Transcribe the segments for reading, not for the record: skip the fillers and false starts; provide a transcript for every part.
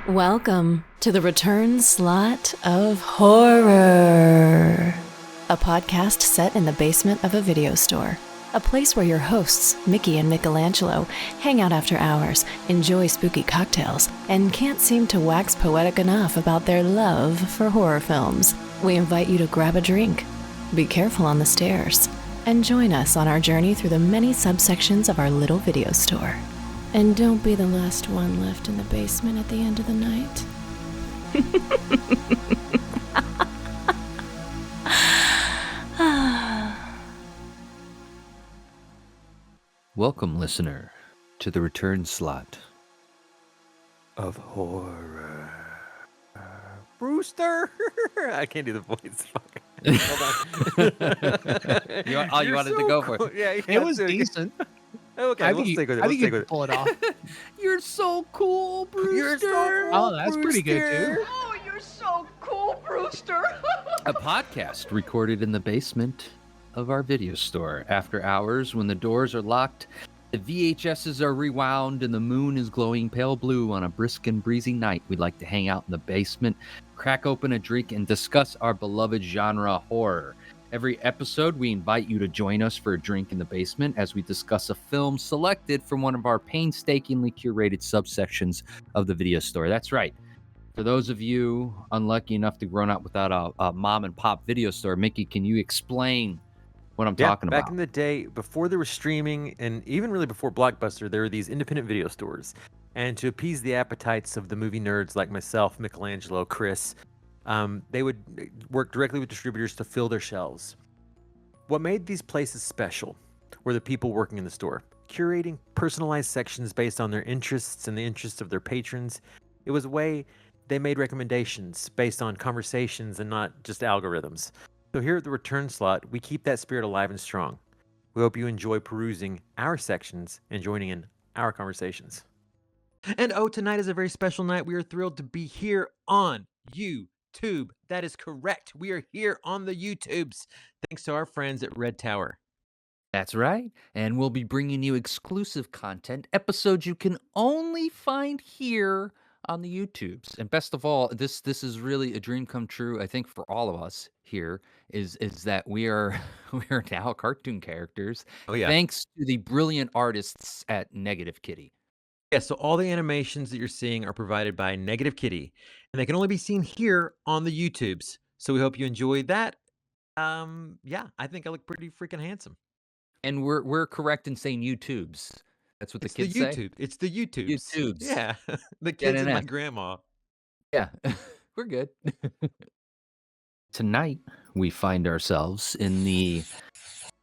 Welcome to the return slot of horror, a podcast set in the basement of a video store, a place where your hosts, Mickey and Michelangelo, hang out after hours, enjoy spooky cocktails, and can't seem to wax poetic enough about their love for horror films. We invite you to grab a drink, be careful on the stairs, and join us on our journey through the many subsections of our little video store. And don't be the last one left in the basement at the end of the night. Welcome, listener, to the return slot of horror. Brewster! I can't do the voice. Fuck. Hold on. You wanted to go for it. Yeah, It was decent. Okay, let's stick with it. I Let's think you stick with can pull it off. You're so cool, Brewster. You're so Oh, that's pretty good too. Oh, you're so cool, Brewster. A podcast recorded in the basement of our video store after hours when the doors are locked, the VHSs are rewound, and the moon is glowing pale blue on a brisk and breezy night. We'd like to hang out in the basement, crack open a drink, and discuss our beloved genre horror. Every episode, we invite you to join us for a drink in the basement as we discuss a film selected from one of our painstakingly curated subsections of the video store. That's right. For those of you unlucky enough to grow up without a mom and pop video store, Mickey, can you explain what I'm talking about? Back in the day, before there was streaming, and even really before Blockbuster, there were these independent video stores. And to appease the appetites of the movie nerds like myself, Michelangelo, Chris, they would work directly with distributors to fill their shelves. What made these places special were the people working in the store, curating personalized sections based on their interests and the interests of their patrons. It was a way they made recommendations based on conversations and not just algorithms. So here at the return slot, we keep that spirit alive and strong. We hope you enjoy perusing our sections and joining in our conversations. And tonight is a very special night. We are thrilled to be here on YouTube. That is correct. We are here on the YouTubes, thanks to our friends at Red Tower. That's right. And we'll be bringing you exclusive content, episodes you can only find here on the YouTubes. And best of all, this is really a dream come true, I think, for all of us here, is that we are now cartoon characters. Oh, yeah. Thanks to the brilliant artists at Negative Kitty. Yeah, so all the animations that you're seeing are provided by Negative Kitty, and they can only be seen here on the YouTubes. So we hope you enjoy that. Yeah, I think I look pretty freaking handsome. And we're correct in saying YouTubes. That's what the kids the say. YouTube. It's the YouTubes. YouTubes. Yeah, the kids and my NNS. grandma. Yeah, we're good. Tonight, we find ourselves in the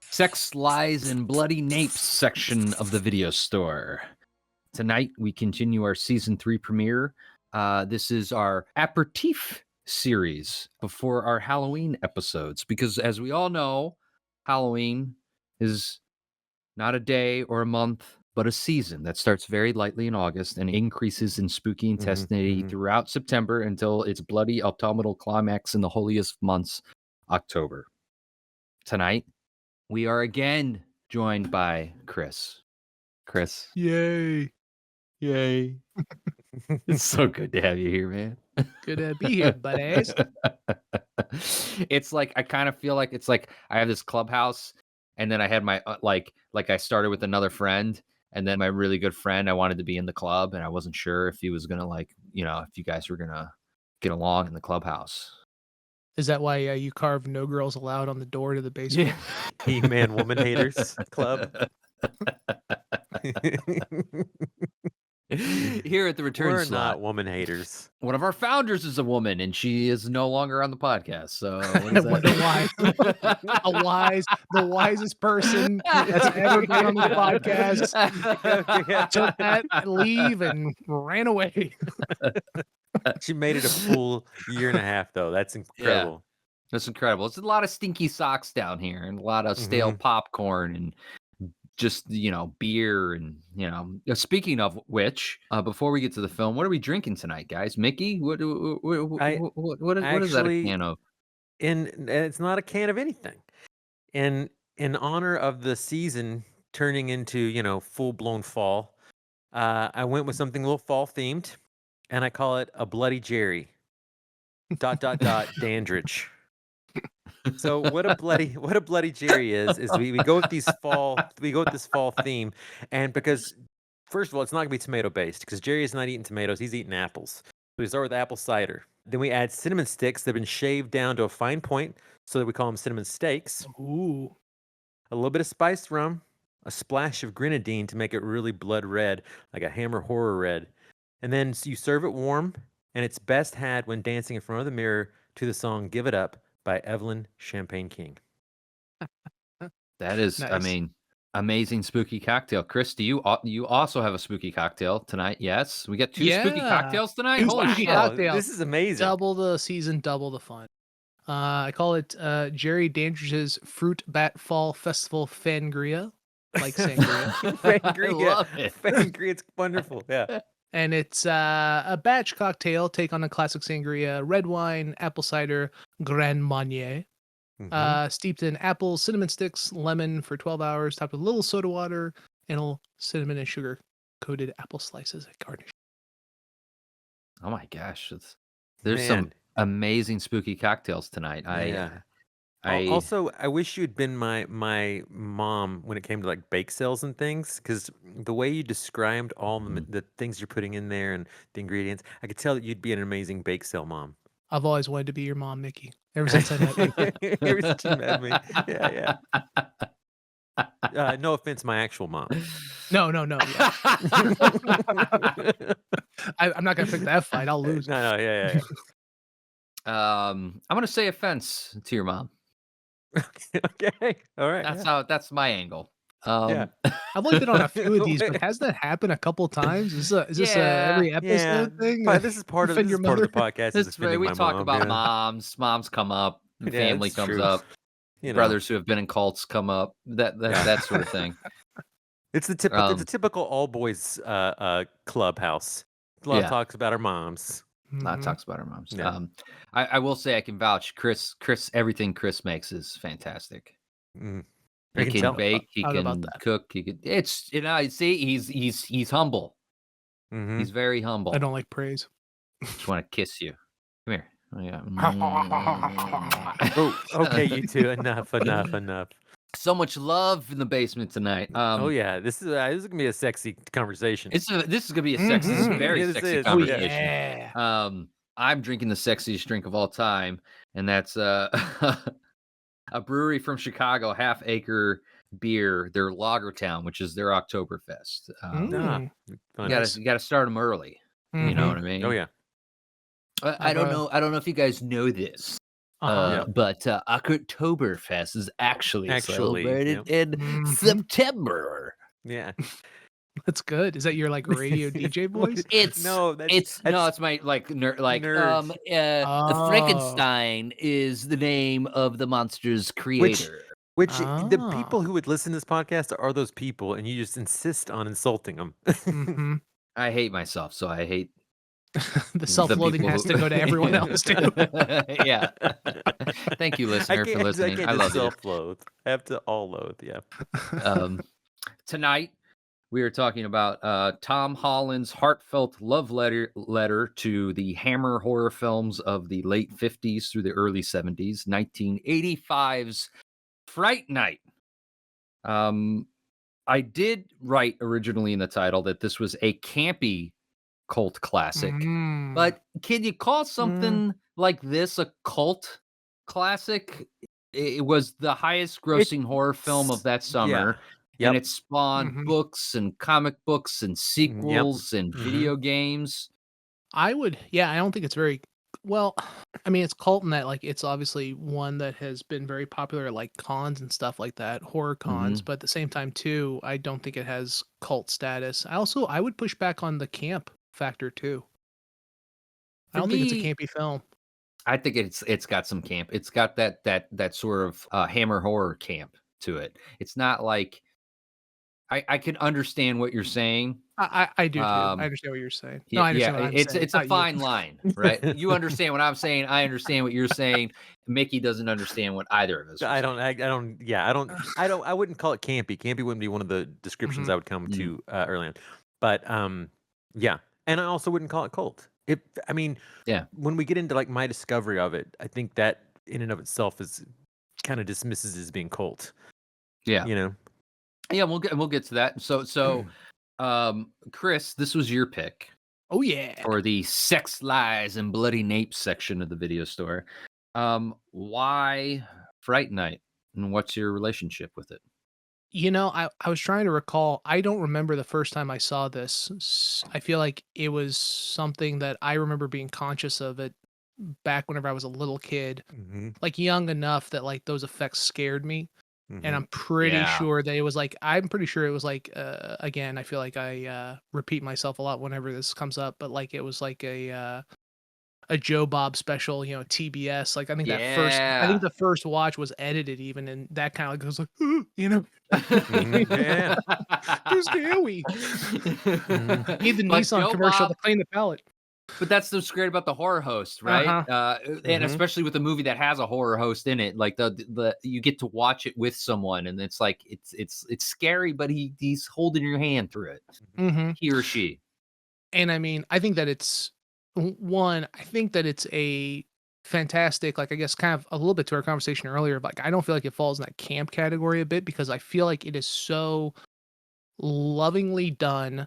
Sex, Lies, and Bloody Napes section of the video store. Tonight, we continue our Season 3 premiere. This is our aperitif series before our Halloween episodes, because as we all know, Halloween is not a day or a month, but a season that starts very lightly in August and increases in spooky intensity throughout September until its bloody autumnal climax in the holiest months, October. Tonight, we are again joined by Chris. Chris. Yay. It's so good to have you here, man. Good to be here, buddies. It's like, I kind of feel like it's like I have this clubhouse, and then I had my, like I started with another friend, and then my really good friend, I wanted to be in the club, and I wasn't sure if he was going to, if you guys were going to get along in the clubhouse. Is that why you carved "No Girls Allowed" on the door to the basement? He-Man Woman Haters Club. Here at the return We're slot, not woman haters. one of our founders is a woman, and she is no longer on the podcast. So what is that? the wisest person that's ever been on the podcast took that leave and ran away. She made it a full year and a half, though. That's incredible. That's incredible. It's a lot of stinky socks down here, and a lot of stale popcorn, and just beer, and Speaking of which, before we get to the film, what are we drinking tonight, guys? Mickey, what is that a can of? And it's not a can of anything. In honor of the season turning into full blown fall, I went with something a little fall themed. and I call it a Bloody Jerry. ... Dandridge. So what a bloody Jerry is we go with this fall theme, and because first of all it's not gonna be tomato based because Jerry is not eating tomatoes, he's eating apples. So we start with apple cider. Then we add cinnamon sticks that have been shaved down to a fine point so that we call them cinnamon steaks. Ooh. A little bit of spiced rum, a splash of grenadine to make it really blood red, like a Hammer horror red. And then you serve it warm, and it's best had when dancing in front of the mirror to the song Give It Up by Evelyn Champagne King. That is, I Nice. mean, amazing spooky cocktail. Chris, do you also have a spooky cocktail tonight? Yes, we got two spooky Yeah. cocktails tonight. Two Holy spooky shit! cocktails. This is amazing. Double the season, double the fun. I call it Jerry Dandridge's Fruit Bat Fall Festival Fangria, like sangria. Fangria. I love it. Fangria, it's wonderful. Yeah. And it's a batch cocktail, take on a classic sangria, red wine, apple cider, Grand Marnier, Mhm. steeped in apple, cinnamon sticks, lemon for 12 hours, topped with a little soda water, and a little cinnamon and sugar coated apple slices at garnish. Oh my gosh, there's some Man. amazing spooky cocktails tonight. Also, I wish you'd been my mom when it came to like bake sales and things, because the way you described all the things you're putting in there and the ingredients, I could tell that you'd be an amazing bake sale mom. I've always wanted to be your mom, Mickey. Ever since I met you. Ever since you met me. Yeah. No offense, my actual mom. No. Yeah. I'm not gonna pick that fight. I'll lose. No, yeah. I'm gonna say offense to your mom. Okay. All right. That's my angle. Yeah. I've only been on a few of these, but has that happened a couple times? Is this a every episode thing? This is part of Defend your the mother? podcast. This Is way we defending talk my mom, about yeah. moms. Moms come up. The Yeah, family it's comes true. up. You know. Brothers who have been in cults come up. That sort of thing. It's the typical. It's a typical all boys clubhouse. A lot of talks about our moms. Lot talks about our moms. Yeah. I will say I can vouch. Chris, everything Chris makes is fantastic. Mm. I He can can tell. bake. He I don't know can about that. cook. He can. It's see he's humble. Mhm. He's very humble. I don't like praise. Just want to kiss you. Come here. Oh, yeah. Oh, okay, you two. Enough. So much love in the basement tonight. Oh yeah, this is gonna be a sexy conversation. This is gonna be a sexy, this is a Mhm. very Yeah, this sexy is. Oh conversation. yeah. I'm drinking the sexiest drink of all time, and that's a brewery from Chicago, Half Acre Beer, their Lagertown, which is their Oktoberfest. Fun. You gotta start them early. You know what I mean? Oh yeah. I don't know if you guys know this. Uh-huh. But Oktoberfest is actually celebrated in Mhm. September. Yeah. That's good. Is that your like radio DJ voice? It's it's my like Nerds. Oh. Frankenstein is the name of the monster's creator. Which the Ah. people who would listen to this podcast are those people, and you just insist on insulting them. Mhm. I hate myself, so I hate The self-loathing people has who- to go to everyone else too. Yeah. Thank you, listener, for listening. I love you. Self-loathe. I have to all loathe. Yeah. Tonight we are talking about Tom Holland's heartfelt love letter to the Hammer horror films of the late 50s through the early 70s, 1985's Fright Night. I did write originally in the title that this was a campy cult classic, Mm. but can you call something like this a cult classic? It was the highest grossing horror film of that summer. Yep. And it spawned Mhm. books and comic books and sequels and video games. I don't think it's very well. I mean, it's cult in that like it's obviously one that has been very popular at like cons and stuff like that, horror cons. But at the same time, too, I don't think it has cult status. I would push back on the camp factor too. I don't think it's a campy film. I think it's got some camp. It's got that sort of Hammer horror camp to it. It's not like I can understand what you're saying. I do too. I understand what you're saying. No, Yeah, I understand what I'm saying. it's a not you. fine line, right? You understand what I'm saying. I understand what you're saying. Mickey doesn't understand what either of us. are I saying. don't. I wouldn't call it campy. Campy wouldn't be one of the descriptions I would come to early on. But yeah, and I also wouldn't call it cult. I mean, Yeah. when we get into like my discovery of it, I think that in and of itself is kind of dismisses as being cult. Yeah. You know. Yeah, we'll get to that. So Chris, this was your pick Oh yeah. for the sex, lies, and bloody nape section of the video store. Why Fright Night, and what's your relationship with it? I was trying to recall. I don't remember the first time I saw this. I feel like it was something that I remember being conscious of it back whenever I was a little kid, Mm-hmm. like young enough that like those effects scared me. And Mm-hmm. I'm pretty Yeah. sure that it was like, I'm pretty sure it was like, again, I feel like I repeat myself a lot whenever this comes up, but like it was like a Joe Bob special, TBS. Like I think Yeah. the first watch was edited even, and that kind of goes like, Yeah. too scary. Need the But Nissan Joe commercial Bob- to clean the palate. But that's what's great about the horror host, right? Uh-huh. And Mhm. especially with a movie that has a horror host in it, like the you get to watch it with someone, and it's like it's scary, but he's holding your hand through it, Mm-hmm. he or she. And I mean, I think that it's I think that it's a fantastic, like I guess kind of a little bit to our conversation earlier, but like, I don't feel like it falls in that camp category a bit because I feel like it is so lovingly done.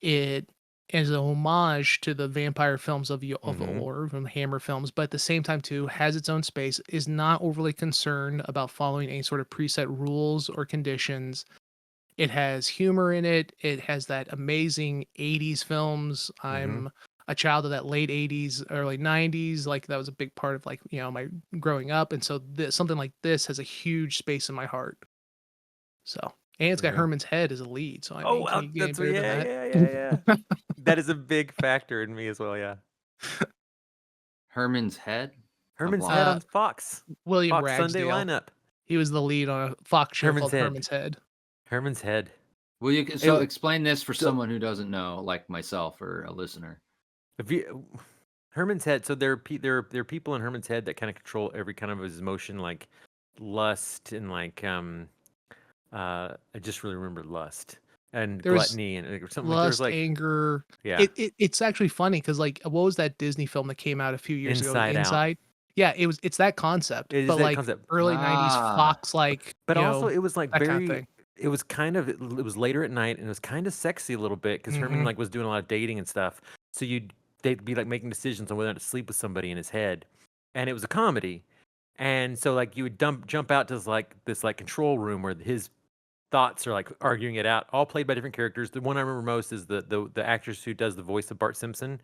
It is a homage to the vampire films of Mhm. old, from Hammer films, but at the same time too has its own space, is not overly concerned about following any sort of preset rules or conditions. It has humor in it. It has that amazing 80s films. I'm a child of that late 80s, early 90s. Like that was a big part of like, my growing up. And so something like this has a huge space in my heart. So, and it's got Yeah. Herman's Head as a lead. So I Oh, mean, can you get that's better than that? yeah. That is a big factor in me as well. Yeah. Herman's Head. Herman's lost Head Uh, on Fox. William Fox Sunday Ragsdale. lineup. He was the lead on a Fox show Herman's called Head. Herman's Head. Herman's Head. Will you so It- explain this for so- someone who doesn't know, like myself or a listener? If you, Herman's Head. So there are people in Herman's Head that kind of control every kind of his emotion, like lust and like I just really remember lust and There's gluttony and something. Like, there's Lust, like anger. yeah, It's actually funny because like what was that Disney film that came out a few years Inside ago? Out. Inside. Yeah, it's that concept, It is but that like concept. early '90s Ah. Fox, like But also it was like that kind of very. thing. It was kind of it was later at night and it was kind of sexy a little bit because Herman Mhm. like was doing a lot of dating and stuff. So they'd be like making decisions on whether or not to sleep with somebody in his head, and it was a comedy. And so like you would jump out to this control room where his thoughts are like arguing it out, all played by different characters. The one I remember most is the actress who does the voice of Bart Simpson.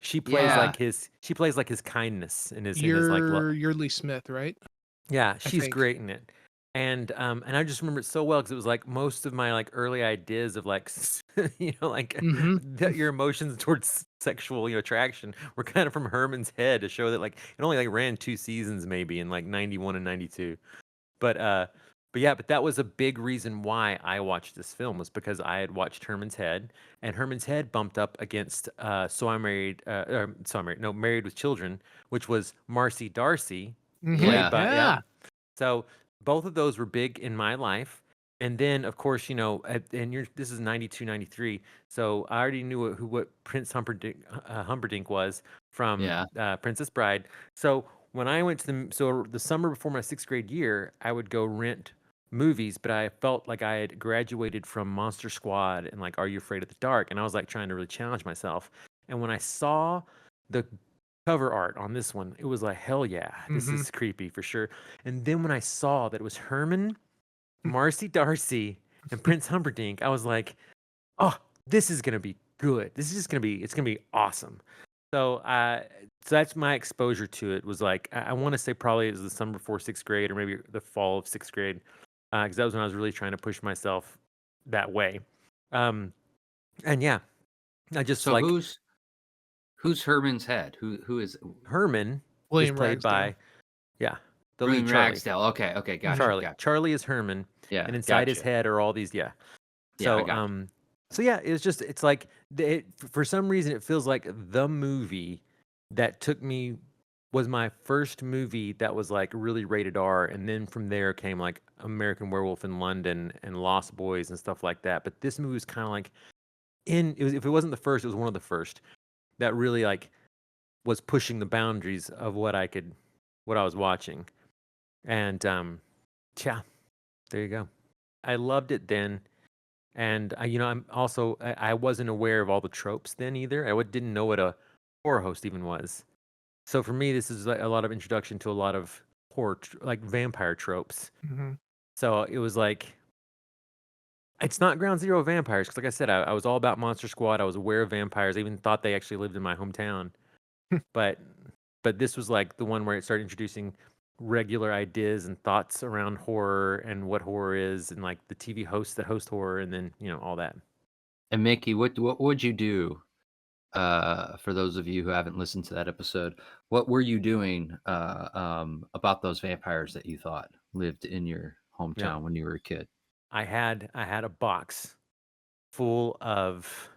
She plays Yeah. she plays like his kindness and his like Yeardley Smith, right? yeah, she's think. great in it. And I just remember it so well because it was like most of my like early ideas of like like Mhm. your emotions towards sexual attraction were kind of from Herman's Head, a show that like it only like ran 2 seasons maybe in like 91 and 92. But that was a big reason why I watched this film was because I had watched Herman's Head, and Herman's Head bumped up against Married with Children, which was Marcy Darcy, Mhm. Yeah. Yeah. so both of those were big in my life. And then, of course, this is 92, 93. So I already knew what Prince Humperdinck was from Yeah. Princess Bride. So when I went to the summer before my 6th grade year, I would go rent movies, but I felt like I had graduated from Monster Squad and like Are You Afraid of the Dark? And I was like trying to really challenge myself. And when I saw the cover art on this one, it was like, hell yeah, this Mhm. is creepy for sure. And then when I saw that it was Herman, Marcy Darcy, and Prince Humperdinck, I was like, oh, this is gonna be good. This is just it's gonna be awesome. So that's my exposure to it. Was like I want to say probably it was the summer before 6th grade or maybe the fall of 6th grade, because that was when I was really trying to push myself that way. And yeah, I just So like who's Herman's Head? Who is Herman William is played by Ragsdale. the William lead Charley. Ragsdale? Okay, gotcha. Charley. Gotcha. Charley is Herman, Yeah, and inside his gotcha. head are all these. Yeah. Yeah, I So gotcha. so yeah, it's like for some reason it feels like the movie that was my first movie that was like really rated R, and then from there came like American Werewolf in London and Lost Boys and stuff like that. But this movie was kind of like if it wasn't the first, it was one of the first. that really like was pushing the boundaries of what I was watching. And yeah, there you go. I loved it then. And I wasn't aware of all the tropes then either. Didn't know what a horror host even was. So for me, this is like a lot of introduction to a lot of horror, like vampire tropes. Mhm. So it was like, it's not Ground Zero vampires, because like I said, I was all about Monster Squad. I was aware of vampires. I even thought they actually lived in my hometown. but this was like the one where it started introducing regular ideas and thoughts around horror and what horror is, and like the TV hosts that host horror, and then all that. And Mickey, what would you do? For those of you who haven't listened to that episode, what were you doing about those vampires that you thought lived in your hometown when you were a kid? I had a box full of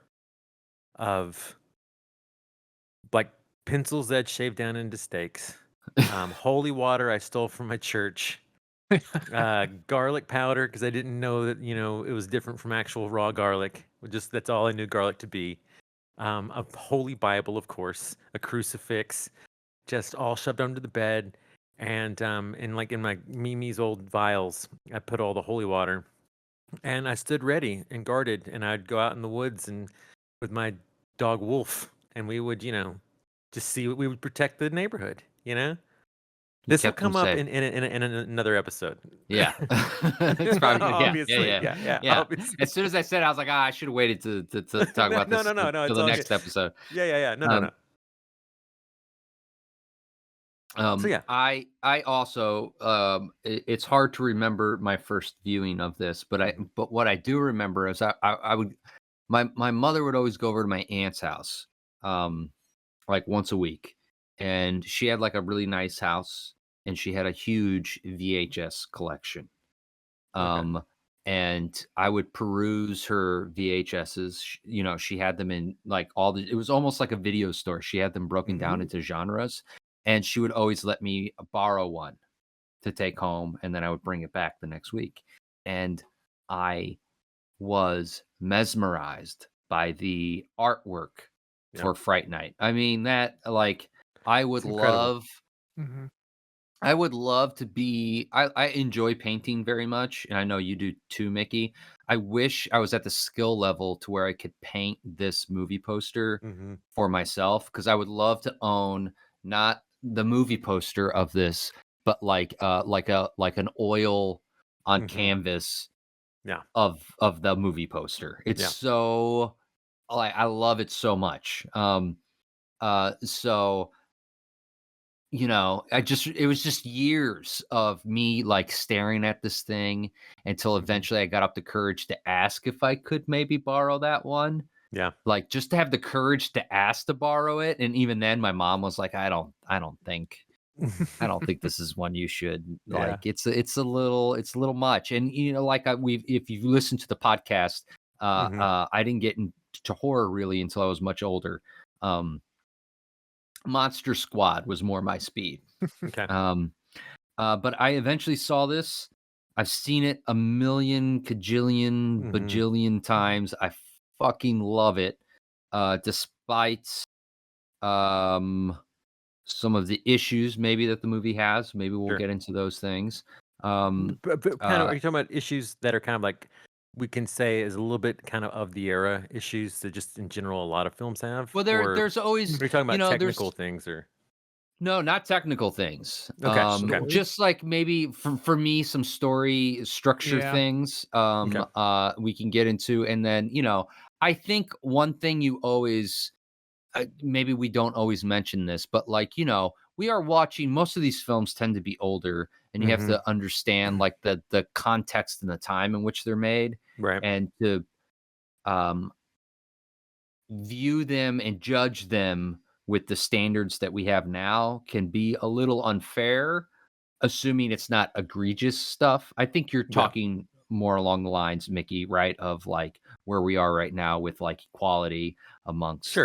like pencils that shaved down into steaks, holy water I stole from my church, garlic powder because I didn't know that it was different from actual raw garlic. That's all I knew garlic to be. A holy Bible, of course, a crucifix, just all shoved under the bed, and like in my Mimi's old vials, I put all the holy water, and I stood ready and guarded, and I'd go out in the woods and with my dog Wolf, and we would just see we would protect the neighborhood. This will kept them come up safe. in another episode. Yeah. It's probably Obviously, yeah. obviously. As soon as I said it, I was like, I should have waited to talk about this No, till it's the all next good. episode. Yeah. No. So yeah. I also it's hard to remember my first viewing of this, but what I do remember is I would my mother would always go over to my aunt's house like once a week, and she had like a really nice house, and she had a huge VHS collection. Okay. And I would peruse her VHSs. She had them in like it was almost like a video store. She had them broken down into genres, and she would always let me borrow one to take home, and then I would bring it back the next week. And I was mesmerized by the artwork for Fright Night. I mean, that like I would love. Mhm. I would love to be. I enjoy painting very much, and I know you do too, Mickey. I wish I was at the skill level to where I could paint this movie poster Mhm. for myself, because I would love to own not the movie poster of this, but like an oil on Mhm. canvas Yeah. of the movie poster. It's Yeah. so I love it so much. So it was just years of me like staring at this thing until eventually I got up the courage to ask if I could maybe borrow that one. Yeah. Like just to have the courage to ask to borrow it. And even then my mom was like, I don't think this is one you should like. It's a little much. And like if you listen to the podcast, I didn't get into horror really until I was much older. Monster Squad was more my speed. Okay. But I eventually saw this. I've seen it a million, cajillion, bajillion times. I fucking love it. Despite some of the issues maybe that the movie has. Maybe we'll get into those things. But kind of, are you talking about issues that are kind of like we can say is a little bit kind of the era issues that just in general a lot of films have? Well, there's always are you talking about there's technical things or no, not technical things. Okay. Just like maybe for me, some story structure things. We can get into, and then I think one thing you always maybe we don't always mention this, but like we are watching. Most of these films tend to be older, and you have to understand like the context and the time in which they're made, right? And to view them and judge them with the standards that we have now can be a little unfair, assuming it's not egregious stuff. I think you're talking more along the lines, Mickey, right, of like where we are right now with like equality amongst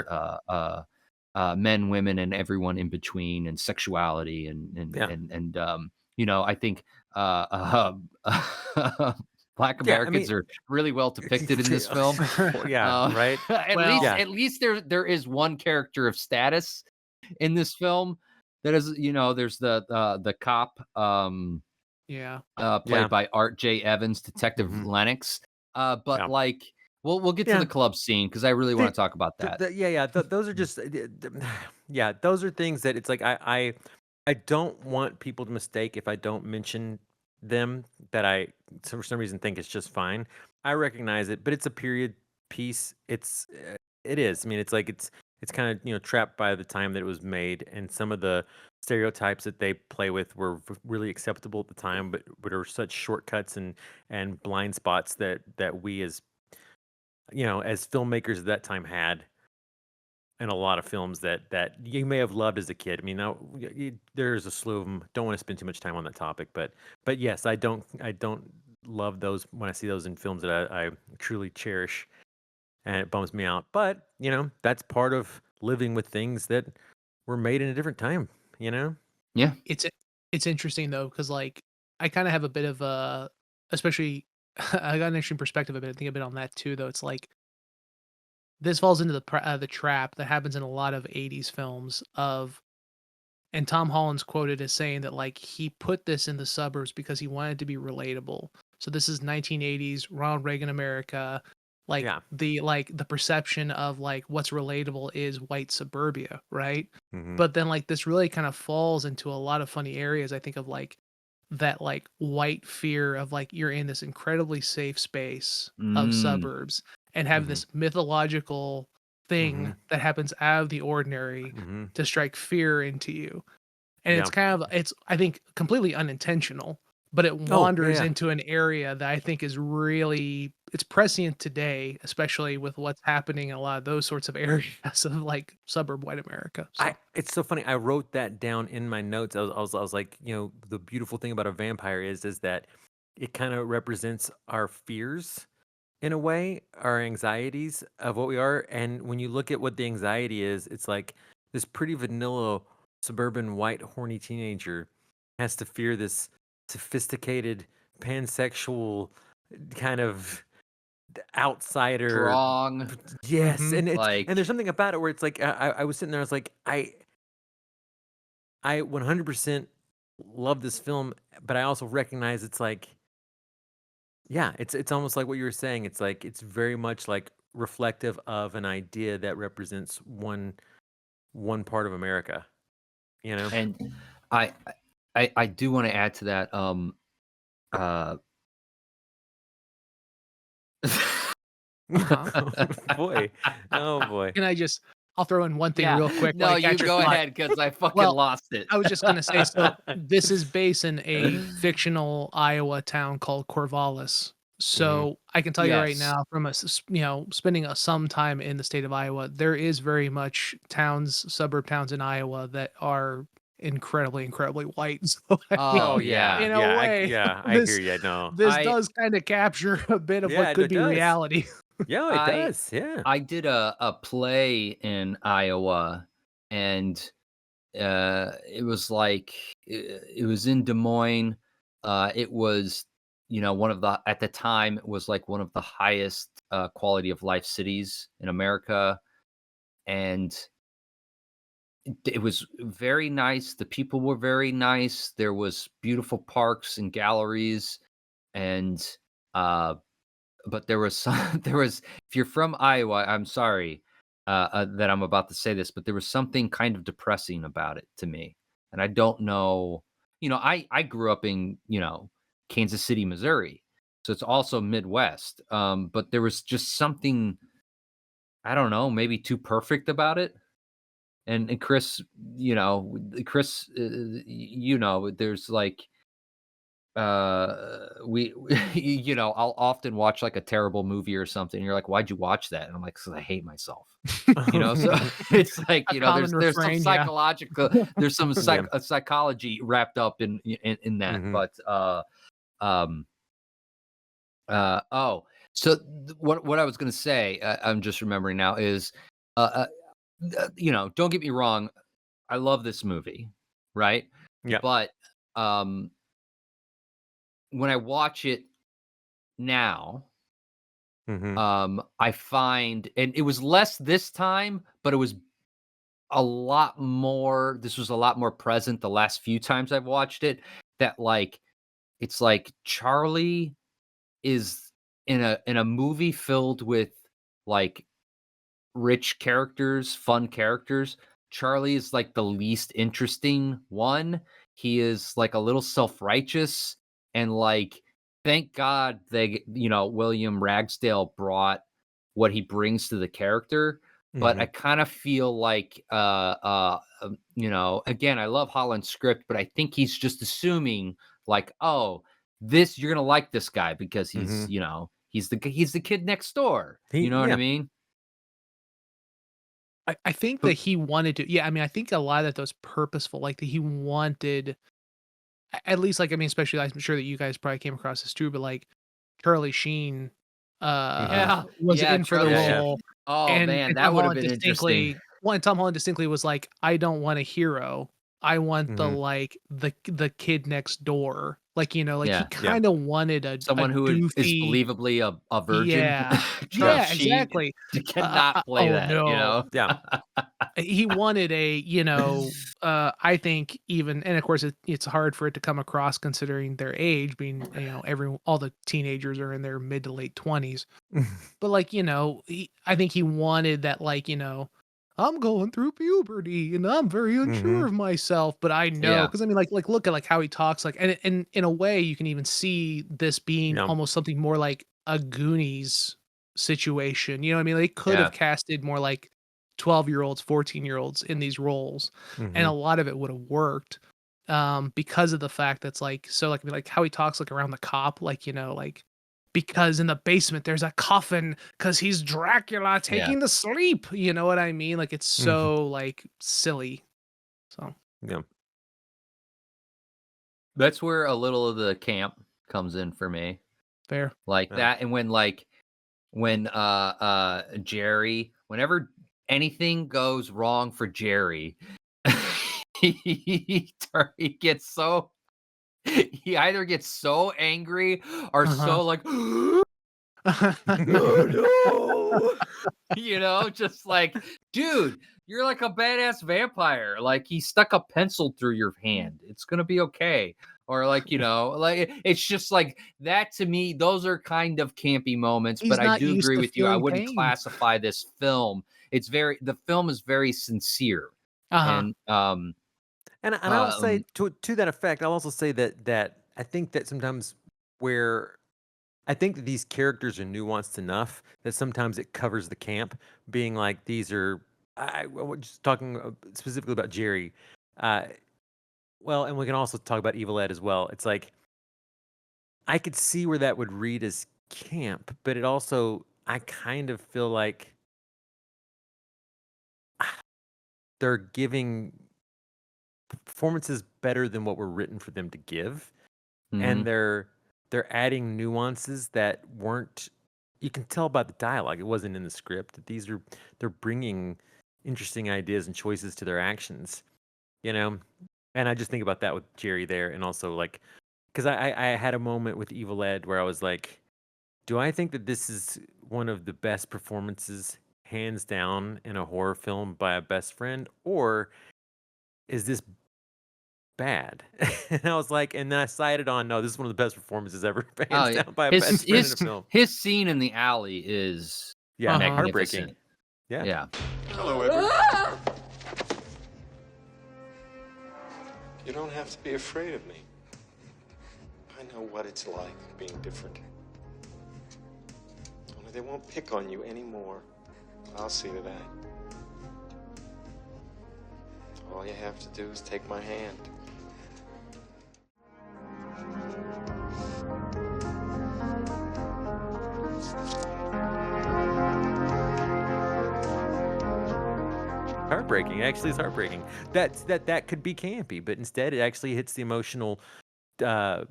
men, women, and everyone in between, and sexuality and I think Black Yeah, I Americans mean, are really well depicted in this film. yeah, right. Well- At least there is one character of status in this film that is, there's the cop Yeah. played Yeah. by Art J. Evans, Detective Mhm. Lennox. But Yeah. like we'll get to Yeah. the club scene because I really want to talk about that. Those are just yeah, those are things that it's like I don't want people to mistake if I don't mention them that I for some reason think it's just fine. I recognize it, but it's a period piece. It is. I mean, it's like it's kind of trapped by the time that it was made, and some of the stereotypes that they play with were really acceptable at the time, but are such shortcuts and blind spots that we as filmmakers at that time had in a lot of films that you may have loved as a kid. I mean, now there's a slew of them. Don't want to spend too much time on that topic, but yes, I don't love those when I see those in films that I truly cherish, and it bums me out. But that's part of living with things that were made in a different time. Yeah. It's interesting though, because like I kind of have a bit of a, especially I got an interesting perspective of it. I think a bit on that too, though. It's like this falls into the trap that happens in a lot of '80s films of, and Tom Holland's quoted as saying that like he put this in the suburbs because he wanted to be relatable. So this is 1980s Ronald Reagan America. Like Yeah. the perception of like what's relatable is white suburbia, right? Mhm. But then like this really kind of falls into a lot of funny areas. I think of like that like white fear of like you're in this incredibly safe space of Mm. suburbs and have Mhm. this mythological thing Mhm. that happens out of the ordinary Mhm. to strike fear into you. And Yeah. it's kind of it's I think completely unintentional, but it Oh, wanders yeah. into an area that I think is really it's prescient today, especially with what's happening in a lot of those sorts of areas of like suburb white America. So It's so funny. I wrote that down in my notes. I was like, the beautiful thing about a vampire is that it kind of represents our fears in a way, our anxieties of what we are. And when you look at what the anxiety is, it's like this pretty vanilla suburban white horny teenager has to fear this sophisticated pansexual kind of outsider. Strong. Yes, Mhm. and Like there's something about it where it's like I was sitting there, I was like, I 100% love this film, but I also recognize it's like, yeah, it's almost like what you were saying. It's like it's very much like reflective of an idea that represents one part of America. and I I do want to add to that. Uh Uh-huh. Boy, oh boy. Can I just I'll throw in one thing real quick. No, like you catch your go thought. ahead because I fucking Well, lost it. I was just gonna say, so this is based in a fictional Iowa town called Corvallis. So I can tell you right Yes. now, from spending some time in the state of Iowa, there is very much suburb towns in Iowa that are incredibly, incredibly white. So I mean, Oh yeah. in a way, I this hear you. No, this I- does kind of capture a bit of Yeah, what could it be does. reality. yeah, it I- does. Yeah. I did a play in Iowa, and it was like it was in Des Moines. It was one of the at the time it was like one of the highest quality of life cities in America, and it was very nice. The people were very nice. There was beautiful parks and galleries, and uh, but there was some there was if you're from Iowa, I'm sorry that I'm about to say this, but there was something kind of depressing about it to me. And I don't know, I grew up in, Kansas City, Missouri. So it's also Midwest. But there was just something, I don't know, maybe too perfect about it. And Chris, there's like we I'll often watch like a terrible movie or something. You're like, why'd you watch that? And I'm like, because I hate myself. So it's like, A common there's some refrain, yeah. psychological there's some Yeah. psychology wrapped up in that. Mhm. But um oh, so what I was gonna say, I'm just remembering now is don't get me wrong, I love this movie, right? Yep. But when I watch it, now, Mm-hmm. I find, and it was less this time, but it was a lot more. This was a lot more present the last few times I've watched it. That like, it's like Charley is in a movie filled with like rich characters, fun characters. Charley is like the least interesting one. He is like a little self-righteous, and like thank God they, William Ragsdale brought what he brings to the character. But Mm-hmm. I kind of feel like again, I love Holland's script, but I think he's just assuming like, oh, this you're gonna like this guy because he's, Mm-hmm. he's the kid next door. You know what I Yeah. mean? I think But that he wanted to. Yeah, I mean, I think a lot of that was purposeful. Like that he wanted, at least, like I mean, especially I'm sure that you guys probably came across this too, but like Charlie Sheen, Mm-hmm. was Yeah, in for the Charlie Yeah, yeah. role, Oh, man, and that Tom would have Holland been interesting. distinctly was like, I don't want a hero. I want the Mm-hmm. like the kid next door. Like, like he Yeah. Yeah. kind of wanted a Someone who is doofy. believably a virgin. Yeah. Charlie Yeah, Sheen exactly. cannot play Oh that, you no. know? Yeah. He wanted a, I think even, and of course it's hard for it to come across considering their age being, all the teenagers are in their mid to late 20s. But like, I think he wanted that, like, I'm going through puberty and I'm very Mm-hmm. unsure of myself, but I know, Yeah. because I mean, like look at like how he talks, like, and in a way you can even see this being Yeah. almost something more like a Goonies situation. You know what I mean? They could Yeah. have casted more like 12-year-olds, 14-year-olds in these roles, and Mm-hmm. a lot of it would have worked, because of the fact that's like, so like, I mean, like how he talks like around the cop, like, like, because in the basement there's a coffin because he's Dracula Yeah. taking the sleep. You know what I mean? Like it's Mm-hmm. so like silly. So Yeah. That's where a little of the camp comes in for me. fair. Like Yeah. that, and when Jerry, whenever anything goes wrong for Jerry, he gets so he either gets so angry or Uh-huh. so like oh no, just like, dude, you're like a badass vampire. Like he stuck a pencil through your hand. It's gonna be okay. Or like, like it's just like that to me. Those are kind of campy moments, He's but I not do used agree to with you. I feeling wouldn't pain. classify this film. The film is very sincere, Uh-huh. and And I'll say um, to that effect, I'll also say that I think that sometimes where I think that these characters are nuanced enough that sometimes it covers the camp, being like these are. Was just talking specifically about Jerry. Uh, well, and we can also talk about Evil Ed as well. It's like I could see where that would read as camp, but it also I kind of feel like they're giving performances better than what were written for them to give, and mhm, they're adding nuances that weren't. You can tell by the dialogue; it wasn't in the script. That they're bringing interesting ideas and choices to their actions, you know. And I just think about that with Jerry there, and also like because I had a moment with Evil Ed where I was like, do I think that this is one of the best performances, hands down, in a horror film by a best friend, or is this bad? And I was like, and then I sided on, no, this is one of the best performances ever, oh hands yeah, down, by a his best friend in a his film. his scene in the alley is Yeah, Uh-huh. heartbreaking. magnificent. Yeah. Yeah. Hello, Edward. You don't have to be afraid of me. I know what it's like being different. Only they won't pick on you anymore. I'll see to that. All you have to do is take my hand. Heartbreaking. Actually, it's heartbreaking. That could be campy, but instead it actually hits the emotional uh,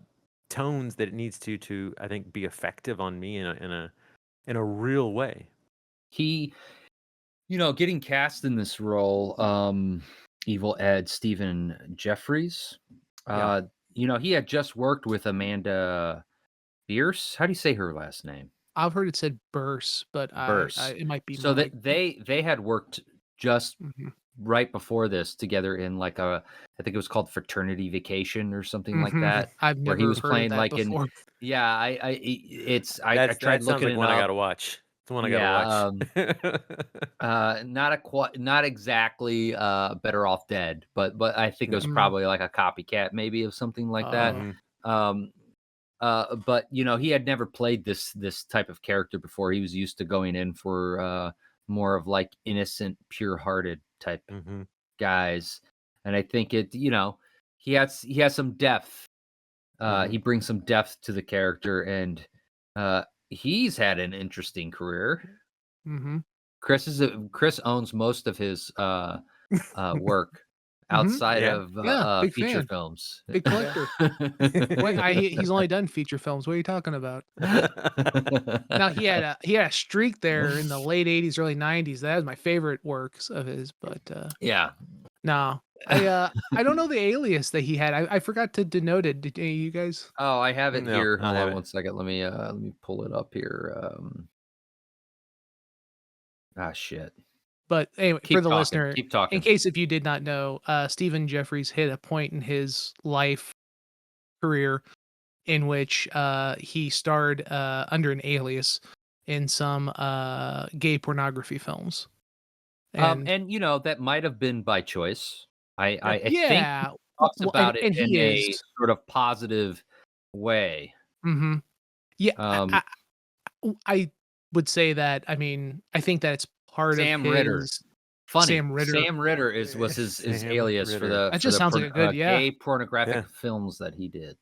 tones that it needs to I think be effective on me in a real way. He, getting cast in this role, Evil Ed, Stephen Jeffries, Yeah. he had just worked with Amanda Bierce. How do you say her last name? I've heard it said Burse, but Burse. it might be So more that like. they had worked just Mhm. right before this together in like I think it was called Fraternity Vacation or something like Mhm. that, I've where he never was heard of playing that like in before. yeah, I That tried sounds looking like it one I up. gotta watch. It's the one I gotta Yeah, watch. not exactly Better Off Dead, but I think it was No. probably like a copycat maybe of something like that. Mhm. Um but he had never played this type of character before. He was used to going in for more of like innocent, pure-hearted type Mhm. guys. And I think he has some depth. He Mhm. brings some depth to the character, and he's had an interesting career. Mhm. Chris owns most of his work Mhm. outside Yeah. of Yeah, big feature fan. films. Big collector. What he's only done feature films. What are you talking about? Now he had a streak there in the late '80s, early '90s. That was my favorite works of his, but Yeah. no. I don't know the alias that he had. I forgot to denote it. Did you guys? Oh, I have it No, here. I don't Hold have on it. one second. Let me pull it up here. Shit. But anyway, for Keep the talking. listener, Keep in talking. case if you did not know, Stephen Jeffries hit a point in his life career in which he starred under an alias in some gay pornography films. And And that might have been by choice. I think he yeah, talks well, about it and in he is. a sort of positive way. Mhm. Yeah, Um, I would say that. I mean, I think that it's part of Sam Ritter. his. Funny. Sam Ritter. Sam Ritter was his Sam alias for Ritter. the That just sounds like a good, yeah. gay Yeah. pornographic films that he did.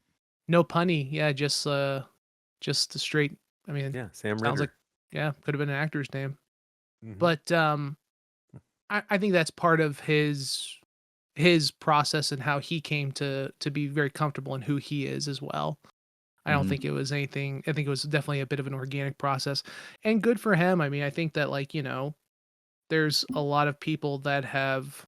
No punny. Yeah, just the straight. I mean, Yeah, Sam sounds like, Ritter. yeah, could have been an actor's name. Mhm. But I think that's part of his process and how he came to be very comfortable in who he is as well. I don't Mhm. think it was anything. I think it was definitely a bit of an organic process, and good for him. I mean, I think that, like, there's a lot of people that have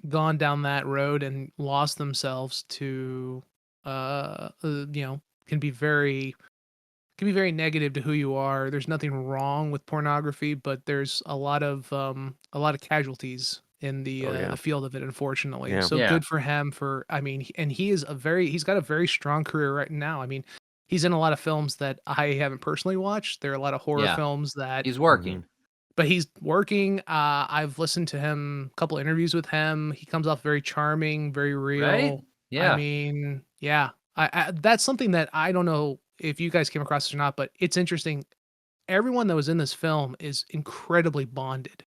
gone down that road and lost themselves to can be very negative to who you are. There's nothing wrong with pornography, but there's a lot of casualties in Oh, the yeah. field of it, unfortunately. Yeah. So Yeah. good for him for, I mean, and he's got a very strong career right now. I mean, he's in a lot of films that I haven't personally watched. There are a lot of horror Yeah. films that, He's working. but he's working. I've listened to him, a couple interviews with him. He comes off very charming, very Right? real. I Yeah. mean, yeah, I that's something that I don't know if you guys came across this or not, but it's interesting. Everyone that was in this film is incredibly bonded.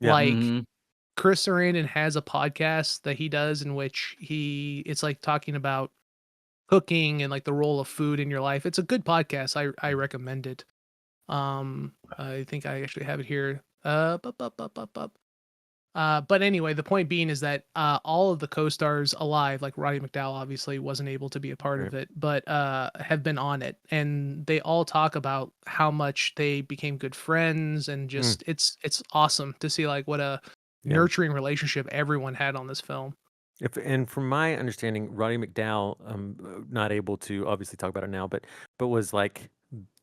Yeah. Like, Mhm. Chris Sarandon has a podcast that he does in which it's like talking about cooking and like the role of food in your life. It's a good podcast. I recommend it. I think I actually have it here. But anyway, the point being is that all of the co-stars alive, like Roddy McDowall, obviously wasn't able to be a part Right. of it, but have been on it, and they all talk about how much they became good friends, and just it's awesome to see like what a Yeah. nurturing relationship everyone had on this film. And from my understanding, Roddy McDowall, not able to obviously talk about it now, but was like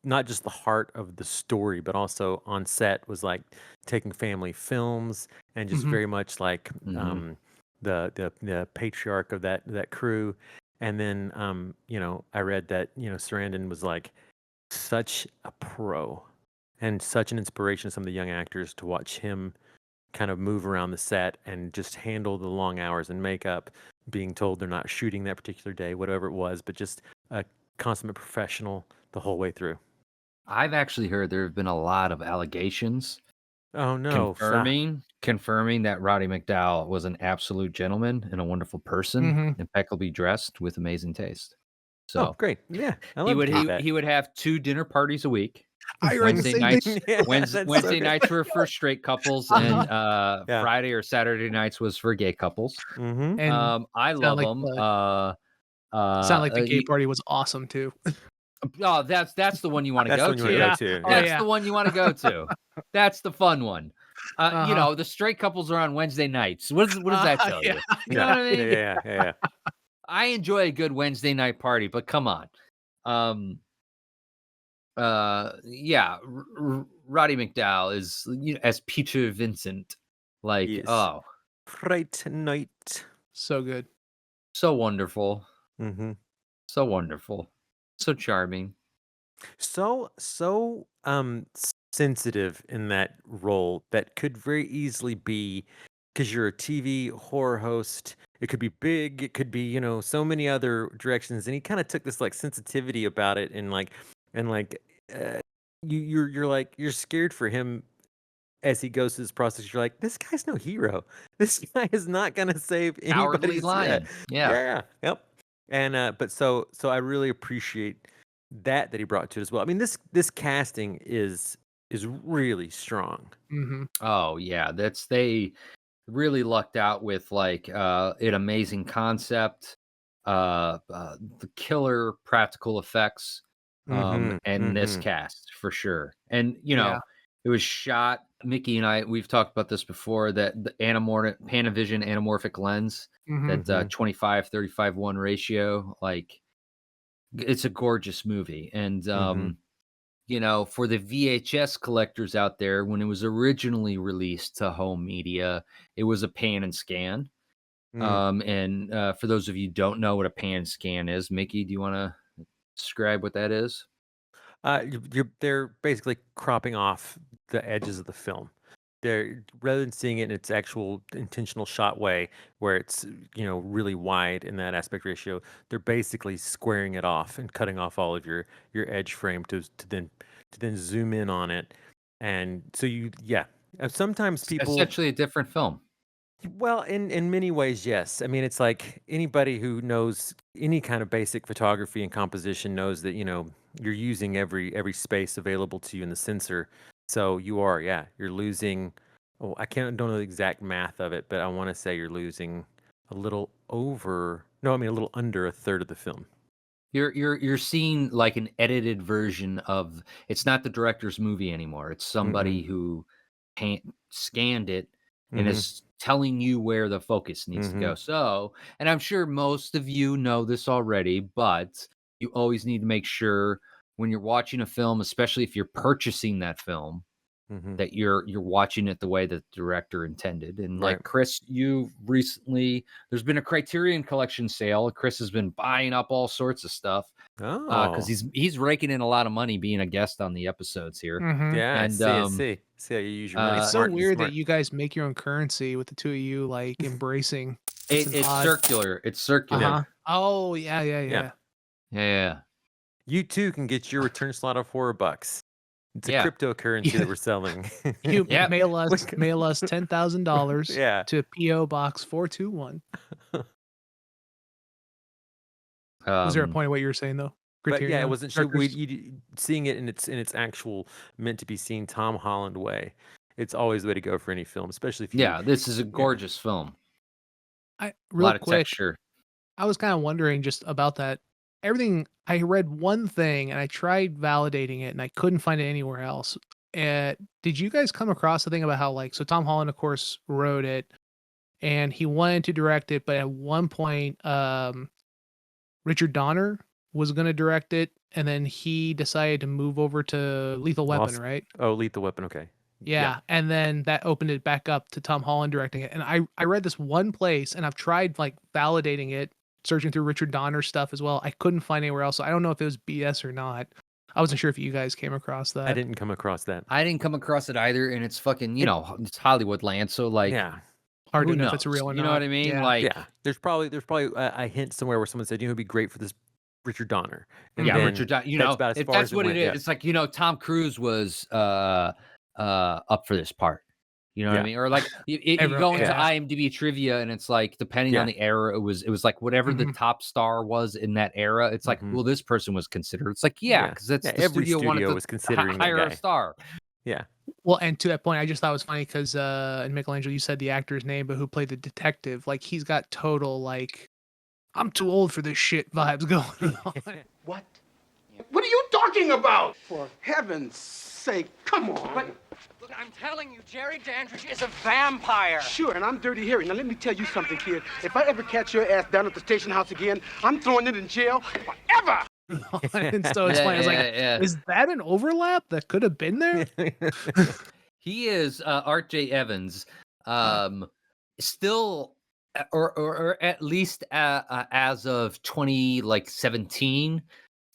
not just the heart of the story, but also on set was like taking family films and just Mhm. very much like Mhm. the patriarch of that crew. And then I read that Sarandon was like such a pro and such an inspiration to some of the young actors to watch him kind of move around the set and just handle the long hours and makeup, being told they're not shooting that particular day, whatever it was, but just a consummate professional the whole way through. I've actually heard there have been a lot of allegations Oh no, confirming that Roddy McDowall was an absolute gentleman and a wonderful person, Mhm. impeccably dressed with amazing taste. Oh, So great. Yeah, I he love would to hear that. he would have 2 dinner parties a week. I read the Wednesday same nights thing. Yeah, Wednes that's so Wednesday good. nights were for straight couples, Uh-huh. and Yeah. Friday or Saturday nights was for gay couples. Mm-hmm. And I sound love like them. the gay party was awesome too. Oh, that's the one you want to That's the go one you want to to. go Yeah. to. Oh, Yeah. That's yeah. the one you want to go to. That's the fun one. Uh-huh. The straight couples are on Wednesday nights. What does that tell Yeah. you? You know Yeah. what I mean? Yeah. I enjoy a good Wednesday night party, but come on. Yeah, Roddy McDowall is as Peter Vincent. Like, Yes. oh, Fright Night. So good. so wonderful, Mm-hmm. so wonderful, so charming. So sensitive in that role that could very easily be because you're a TV horror host. It could be big. It could be so many other directions. And he kind of took this like sensitivity about it and uh, you're like you're scared for him as he goes through this process. You're like, this guy's no hero. This guy is not gonna save Cowardly anybody's. Lion. Yeah. Yep. And but so I really appreciate that he brought to it as well. I mean, this casting is really strong. Mm-hmm. Oh yeah, they really lucked out with like an amazing concept, the killer practical effects, and this cast for sure. And Yeah. it was shot. Mickey and I, we've talked about this before, that the Panavision anamorphic lens, Mhm. that 25-35-1 ratio, like it's a gorgeous movie. And for the VHS collectors out there, when it was originally released to home media, it was a pan and scan. And for those of you who don't know what a pan and scan is, Mickey, do you want to describe what that is? They're basically cropping off the edges of the film. They're rather than seeing it in its actual intentional shot way, where it's really wide in that aspect ratio. They're basically squaring it off and cutting off all of your edge frame to then zoom in on it, and so sometimes people. Essentially a different film. Well, in many ways, yes. I mean, it's like anybody who knows any kind of basic photography and composition knows that you're using every space available to you in the sensor. So you're losing. Oh, don't know the exact math of it, but I want to say you're losing a little over. No, I mean a little under a third of the film. You're seeing like an edited version of. It's not the director's movie anymore. It's somebody who scanned it and is telling you where the focus needs to go. So, and I'm sure most of you know this already, but you always need to make sure when you're watching a film, especially if you're purchasing that film, that you're watching it the way that the director intended. And like Right. Chris, there's been a Criterion Collection sale. Chris has been buying up all sorts of stuff because he's raking in a lot of money being a guest on the episodes here. Mhm. Yeah, And I see how you use your money. It's so Smart, weird smart. that you guys make your own currency with the two of you like embracing. it's odd- circular. It's circular. Uh-huh. Oh, yeah. Yeah. You too can get your return slot of $4. It's a Yeah. cryptocurrency that we're selling. You Yep. mail us $10,000 Yeah. to PO Box 421. Was there a point of what you were saying though? But yeah, it Criterion wasn't sure. directors? Seeing it in its actual meant to be seen Tom Holland way. It's always the way to go for any film, especially if you. Yeah, this is a gorgeous film. A Real lot of quick, texture. I was kind of wondering just about that. Everything, I read one thing and I tried validating it and I couldn't find it anywhere else. Did you guys come across the thing about how so Tom Holland, of course, wrote it and he wanted to direct it, but at one point, Richard Donner was going to direct it and then he decided to move over to Lethal Weapon, right? Oh, Lethal Weapon. Okay. Yeah, and then that opened it back up to Tom Holland directing it. And I read this one place and I've tried validating it, searching through Richard Donner stuff as well. I couldn't find anywhere else. So I don't know if it was BS or not. I wasn't sure if you guys came across that. I didn't come across that. I didn't come across it either, and it's fucking, it's Hollywood land, so yeah, hard who to know knows? if it's real or not. You know what I mean? Yeah. Like, there's probably a hint somewhere where someone said, it'd be great for this Richard Donner. And yeah, then Richard Donner. that's about as far That's as it what went, it is. yeah. It's like, Tom Cruise was up for this part. You know what I mean? Or like you go into IMDb trivia and it's like, depending on the era, it was like whatever the top star was in that era. It's like, well, this person was considered. It's like, because that's the every studio wanted to was considering hire that a guy. star. Yeah. Well, and to that point, I just thought it was funny because in Michelangelo, you said the actor's name, but who played the detective? Like he's got total I'm too old for this shit vibes going on. What? What are you talking about? For heaven's sake, come on. But, look, I'm telling you, Jerry Dandridge is a vampire. Sure, and I'm Dirty Harry. Now, let me tell you something, kid. If I ever catch your ass down at the station house again, I'm throwing it in jail forever. And so it's funny. I was like, yeah. is that an overlap that could have been there? He is Art J. Evans, still, or at least as of 2017,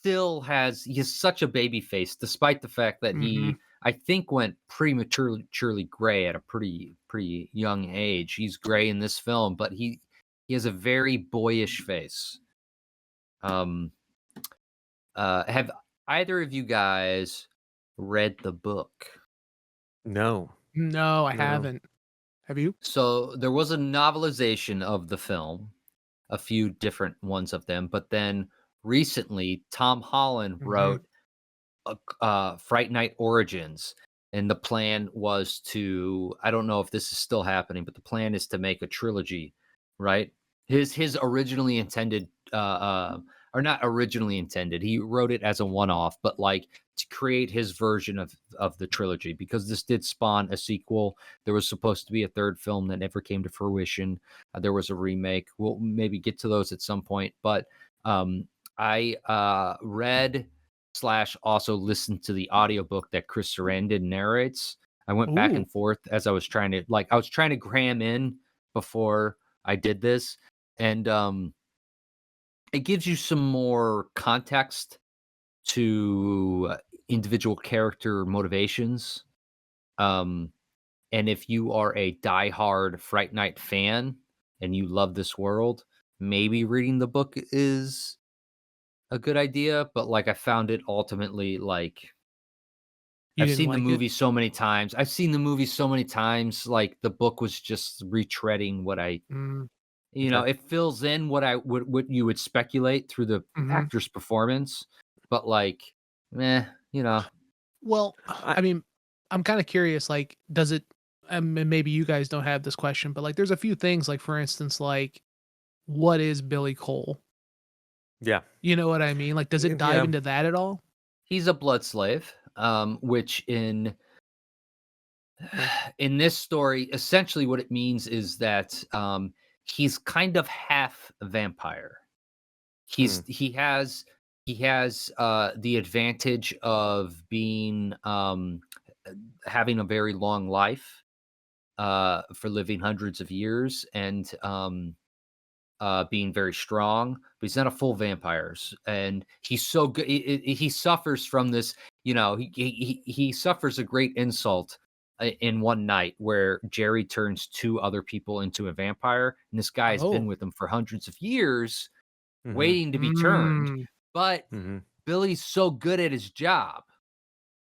still he has such a baby face, despite the fact that he, I think, went prematurely gray at a pretty young age. He's gray in this film, but he has a very boyish face. Have either of you guys read the book? No. No, I No. haven't. Have you? So there was a novelization of the film, a few different ones of them, but then recently Tom Holland wrote Fright Night Origins, and the plan was to, I don't know if this is still happening, but the plan is to make a trilogy, right? His originally intended or not originally intended, he wrote it as a one-off, but like to create his version of the trilogy, because this did spawn a sequel. There was supposed to be a third film that never came to fruition. There was a remake. We'll maybe get to those at some point, but I read / also listened to the audiobook that Chris Sarandon narrates. I went back and forth as I was trying to cram in before I did this, and it gives you some more context to individual character motivations. And if you are a diehard Fright Night fan and you love this world, maybe reading the book is a good idea. But like, I found it ultimately like, I've seen the movie so many times. I've seen the movie so many times. Like, the book was just retreading what I, you know, it fills in what you would speculate through the actor's performance, but like, you know. Well, I mean, I'm kind of curious. Like, does it? And maybe you guys don't have this question, but like, there's a few things. Like, for instance, like, what is Billy Cole? Yeah. You know what I mean? Like, does it dive into that at all? He's a blood slave, which in this story, essentially what it means is that he's kind of half vampire. He has the advantage of being having a very long life for living hundreds of years, and being very strong, but he's not a full vampire. And he's so good. He suffers from this, you know, he suffers a great insult in one night where Jerry turns 2 other people into a vampire. And this guy has been with him for hundreds of years, waiting to be turned. But Billy's so good at his job.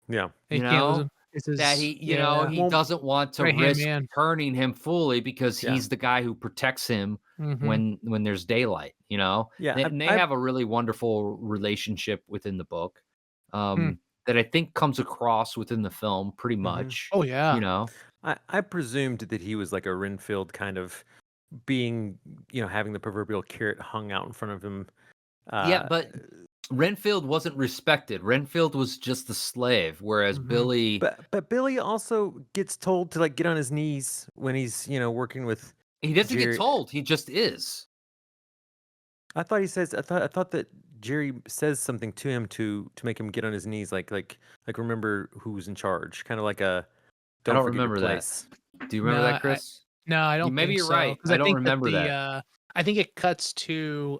Yeah. You know, that he, you know, he doesn't want to risk turning him fully, because he's the guy who protects him when there's daylight, you know? Yeah. And they have a really wonderful relationship within the book that I think comes across within the film pretty much. Oh, yeah. You know? I presumed that he was like a Renfield kind of being, you know, having the proverbial carrot hung out in front of him. Yeah, but Renfield wasn't respected. Renfield was just a slave, whereas Billy. But Billy also gets told to like get on his knees when he's, you know, working with. He doesn't get told. He just is. I thought he says. I thought that Jerry says something to him to make him get on his knees, like remember who's in charge, kind of like a. I don't remember that. Do you remember that, Chris? No, I don't. Maybe think you're so, right. I don't remember that. I think it cuts to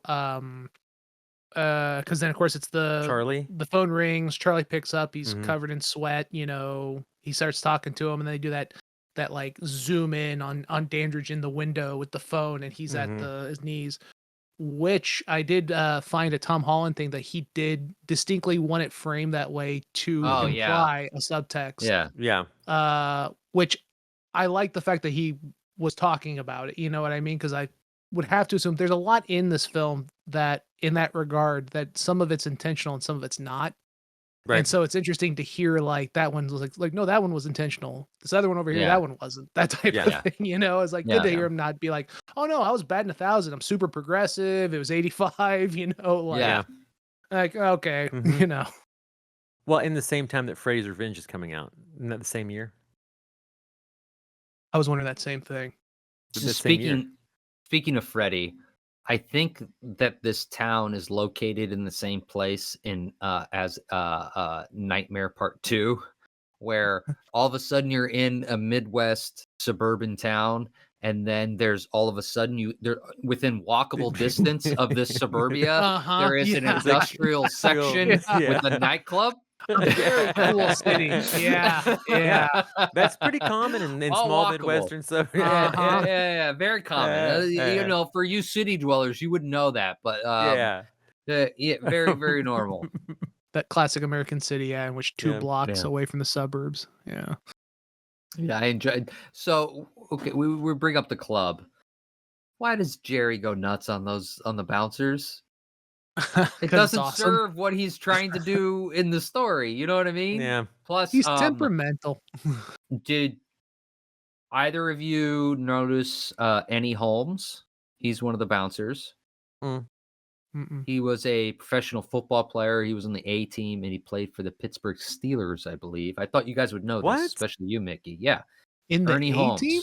because then of course it's Charley. The phone rings. Charley picks up. He's covered in sweat. You know, he starts talking to him, and they do that like zoom in on Dandridge in the window with the phone, and he's at his knees. Which I did find a Tom Holland thing that he did distinctly want it framed that way to imply a subtext. Yeah. Which I like the fact that he was talking about it. You know what I mean? Because I would have to assume there's a lot in this film that, in that regard, that some of it's intentional and some of it's not. Right. And so it's interesting to hear like that one was like, no, that one was intentional. This other one over here, that one wasn't. That type of thing, you know. It's like good to hear him not be like, oh no, I was batting 1,000. I'm super progressive. It was 85, you know. Like, like okay, you know. Well, in the same time that Freddy's Revenge is coming out, isn't that the same year? I was wondering that same thing. Speaking of Freddy, I think that this town is located in the same place as Nightmare Part 2, where all of a sudden you're in a Midwest suburban town, and then there's all of a sudden they're within walkable distance of this suburbia. There is an Yeah. industrial section with a nightclub. Very cool city. Yeah. Yeah. That's pretty common in All small walkable. Midwestern suburbs. Yeah, very common. You know, for you city dwellers, you wouldn't know that, but yeah. very, very normal. That classic American city, yeah, in which 2 Yeah. blocks Yeah. away from the suburbs. Yeah. Yeah, I enjoyed. So, okay, we bring up the club. Why does Jerry go nuts on the bouncers? It Because it's doesn't awesome. serve what he's trying to do in the story. You know what I mean? Yeah. Plus, He's temperamental. did either of you notice Annie Holmes? He's one of the bouncers. Mm-mm. He was a professional football player. He was on the A team, and he played for the Pittsburgh Steelers, I believe. I thought you guys would know What? this, especially you, Mickey. Yeah, In the Ernie A Holmes. team?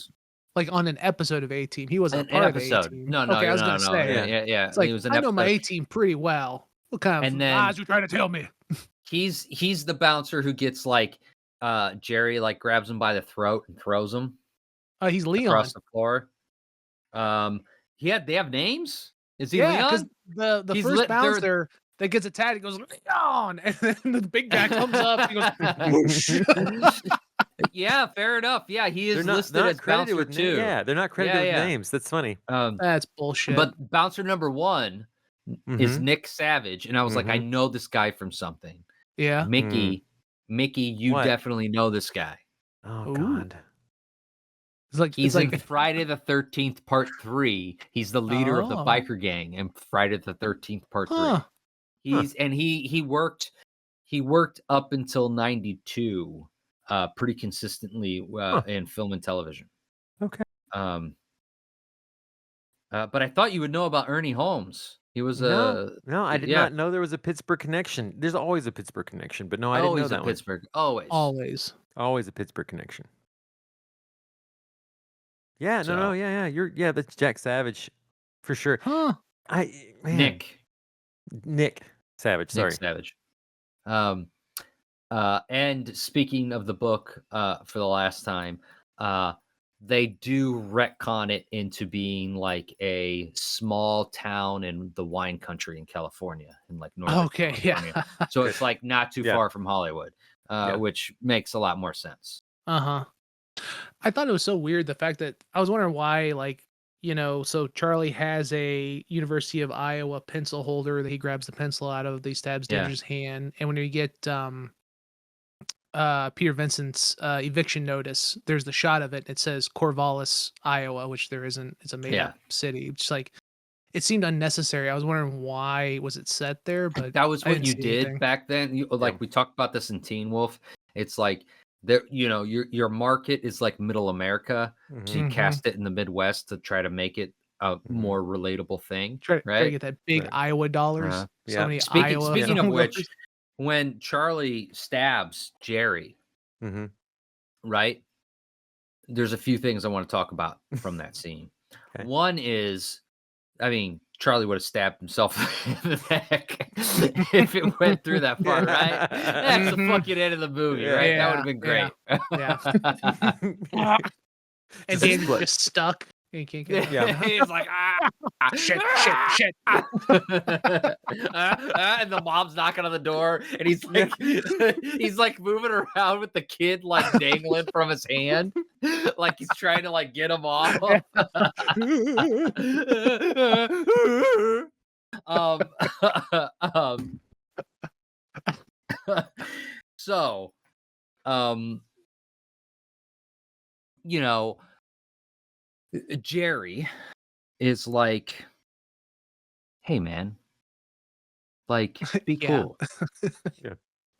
Like on an episode of A Team. He wasn't An a part of the A episode. Team. No, Okay, I was no, gonna no. say. Yeah. It's like, He was an I know my episode. A Team pretty well. What kind of And then- lies you trying to tell me? He's the bouncer who gets like Jerry like grabs him by the throat and throws him He's Leon. across the floor. They have names? Is he Yeah, because Leon? the He's first lit- they're- bouncer that gets attacked, he goes, Leon! And then the big guy comes up, he goes, whoosh. Yeah, fair enough. Yeah, he is listed as credited bouncer with too. Yeah, they're not credited with names. That's funny. That's bullshit. But bouncer number 1 is Mhm. Nick Savage, and I was like, I know this guy from something. yeah. Mickey, you What? definitely know this guy. Oh Ooh. God. He's it's in Friday the 13th Part 3. He's the leader of the Oh. biker gang in Friday the 13th Part 3. Huh. He worked up until 92 pretty consistently in film and television. Okay. But I thought you would know about Ernie Holmes. He was No, I did yeah. not know there was a Pittsburgh connection. There's always a Pittsburgh connection, but no, I didn't know always that a one. Pittsburgh. Always. Always. Always a Pittsburgh connection. Yeah, So- no, yeah. That's Jack Savage, for sure. Huh. Man. Nick Savage. Sorry. Nick Savage. And speaking of the book, for the last time, they do retcon it into being like a small town in the wine country in California, in like Northern Okay, California. yeah. So it's like not too Yeah. far from Hollywood, Yeah. which makes a lot more sense. Uh-huh. I thought it was so weird, the fact that I was wondering why, like, so Charlie has a University of Iowa pencil holder that he grabs the pencil out of, he stabs Yeah. Danger's hand, and when you get Peter Vincent's eviction notice, there's the shot of it. It says Corvallis, Iowa, which there isn't. It's a made-up city. It's like, it seemed unnecessary. I was wondering why was it set there, but That was I what didn't you see did anything. back then. Like we talked about this in Teen Wolf. It's like there, your market is like Middle America, so you Mhm. cast it in the Midwest to try to make it a more relatable thing, Try to right? get that big Right. Iowa dollars. Uh-huh. So Yeah. many Speaking Iowa of film which, goers. when Charlie stabs Jerry, Mm-hmm. right? There's a few things I want to talk about from that scene. Okay. One is, I mean, Charlie would have stabbed himself in the neck if it went through that far, right? That's the Mhm. fucking end of the movie, right? Yeah, That would have been great. Yeah. And Just Danny's split. just stuck. And he can't get Yeah. out. He's like, Shit. and the mom's knocking on the door, and he's like moving around with the kid like dangling from his hand, like he's trying to like get him off. So, Jerry is like, hey man, like be Yeah. cool.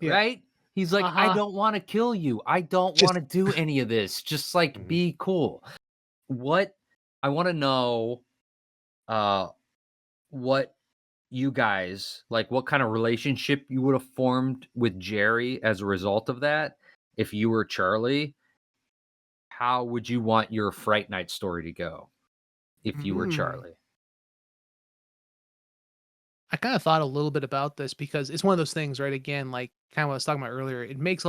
Yeah. Right? He's like, I Uh-huh. don't want to kill you. I don't Just- want to do any of this. Just like Mhm. be cool. What I want to know what you guys like, what kind of relationship you would have formed with Jerry as a result of that. If you were Charlie, how would you want your Fright Night story to go if you were Mm. Charlie? I kind of thought a little bit about this because it's one of those things, right? Again, like kind of what I was talking about earlier. It makes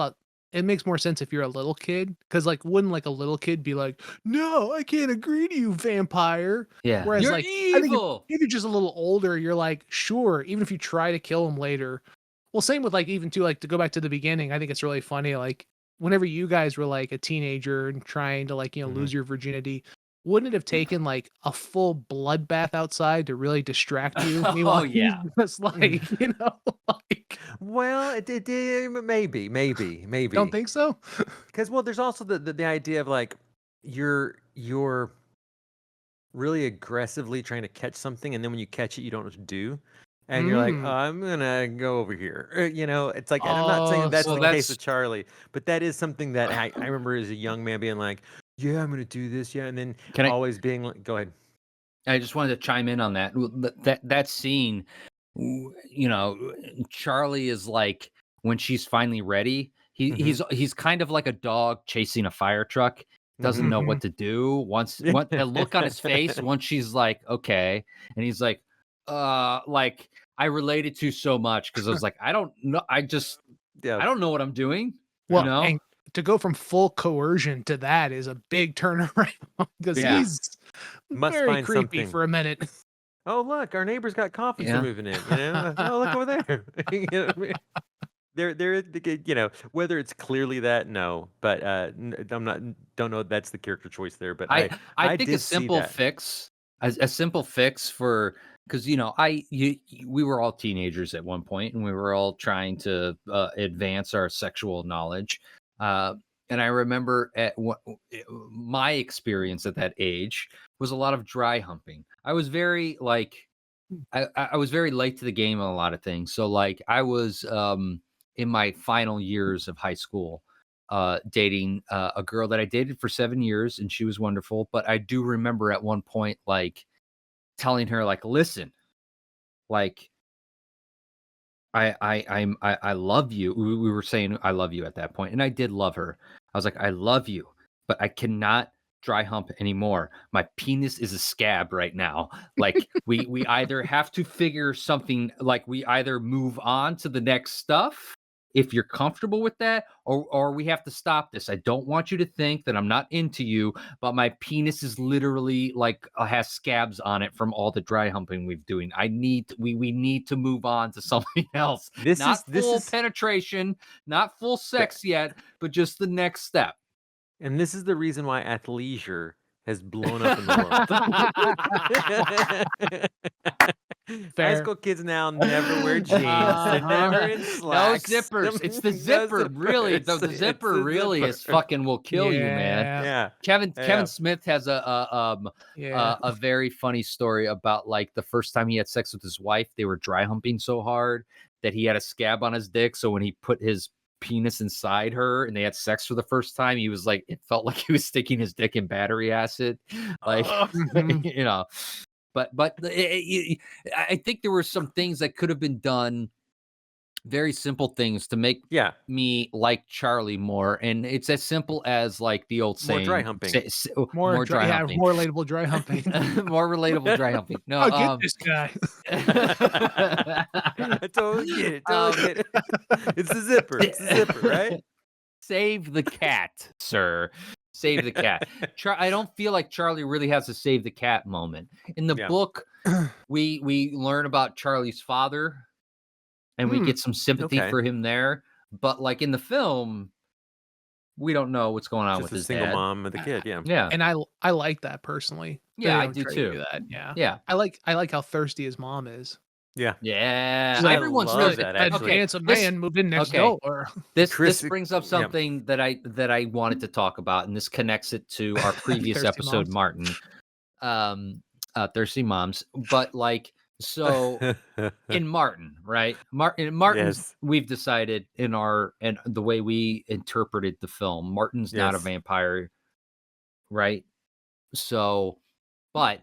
more sense if you're a little kid, because like, wouldn't like a little kid be like, "No, I can't agree to you, vampire." Yeah. Whereas, You're like, I think evil. if you're just a little older, you're like, sure, even if you try to kill him later. Well, same with like even too, like to go back to the beginning. I think it's really funny. Like whenever you guys were like a teenager and trying to like Mhm. lose your virginity, wouldn't it have taken like a full bloodbath outside to really distract you? Meanwhile, yeah. he's just like like Well, maybe, don't think so. because there's also the idea of like you're really aggressively trying to catch something, and then when you catch it, you don't know what to do, and you're like, oh, Mm. I'm gonna go over here. It's like, and I'm not saying Oh, that's Well, the so case with Charlie, but that is something that I remember as a young man being like, yeah, I'm gonna do this, yeah, and then Can I? always being like, go ahead. I just wanted to chime in on that. That scene, Charlie is like when she's finally ready. He's kind of like a dog chasing a fire truck. Doesn't know what to do. Once the look on his face, once she's like, okay, and he's like, like I related to so much because I was like, I don't know. I Yeah, don't know what I'm doing. well, and to go from full coercion to that is a big turnaround because Yeah. he's Must very find creepy something. for a minute. Oh, look, our neighbor's got coffins Yeah. they're moving in. Oh, look over there. You know what I mean? Whether it's clearly that, no, but don't know if that's the character choice there, but I think a did see simple that. fix, a simple fix for because we were all teenagers at one point, and we were all trying to advance our sexual knowledge. And I remember my experience at that age was a lot of dry humping. I was very like I was very late to the game on a lot of things. So like I was in my final years of high school dating a girl that I dated for 7 years, and she was wonderful. But I do remember at one point like telling her like, listen, like I love you. We were saying I love you at that point, and I did love her. I was like, I love you, but I cannot dry hump anymore. My penis is a scab right now. Like we either have to figure something, like we either move on to the next stuff if you're comfortable with that, or we have to stop this. I don't want you to think that I'm not into you, but my penis is literally like has scabs on it from all the dry humping we've doing. We need to move on to something else. Not full penetration, not full sex yet, but just the next step. And this is the reason why athleisure has blown up in the world. High school kids now never wear jeans. They're never in slacks. No zippers. It's the zipper, really. The zipper really is fucking will kill you, man. Yeah. Kevin Smith has a very funny story about like the first time he had sex with his wife. They were dry humping so hard that he had a scab on his dick. So when he put his penis inside her and they had sex for the first time, he was like, it felt like he was sticking his dick in battery acid, like But I think there were some things that could have been done, very simple things to make me like Charlie more, and it's as simple as like the old saying, more dry humping, more dry humping, more relatable dry humping, more relatable dry humping. No, I'll get this guy. I totally get it. It's the zipper. It's the zipper, right? Save the cat, sir. Save the cat. I don't feel like Charlie really has a save the cat moment. In the book, we learn about Charlie's father, and we get some sympathy for him there. But like in the film, we don't know what's going on with his single dad. mom of the kid. Yeah. And I like that personally. Yeah, I don't do try to too. do that. Yeah. Yeah. I like how thirsty his mom is. Yeah. Yeah. Like, everyone's really that. That Actually, handsome man moved in next door. This brings up something that I wanted to talk about, and this connects it to our previous episode, moms. Martin. Thirsty moms. But like, so in Martin, right? Martin's we've decided in the way we interpreted the film, Martin's not a vampire, right? So, but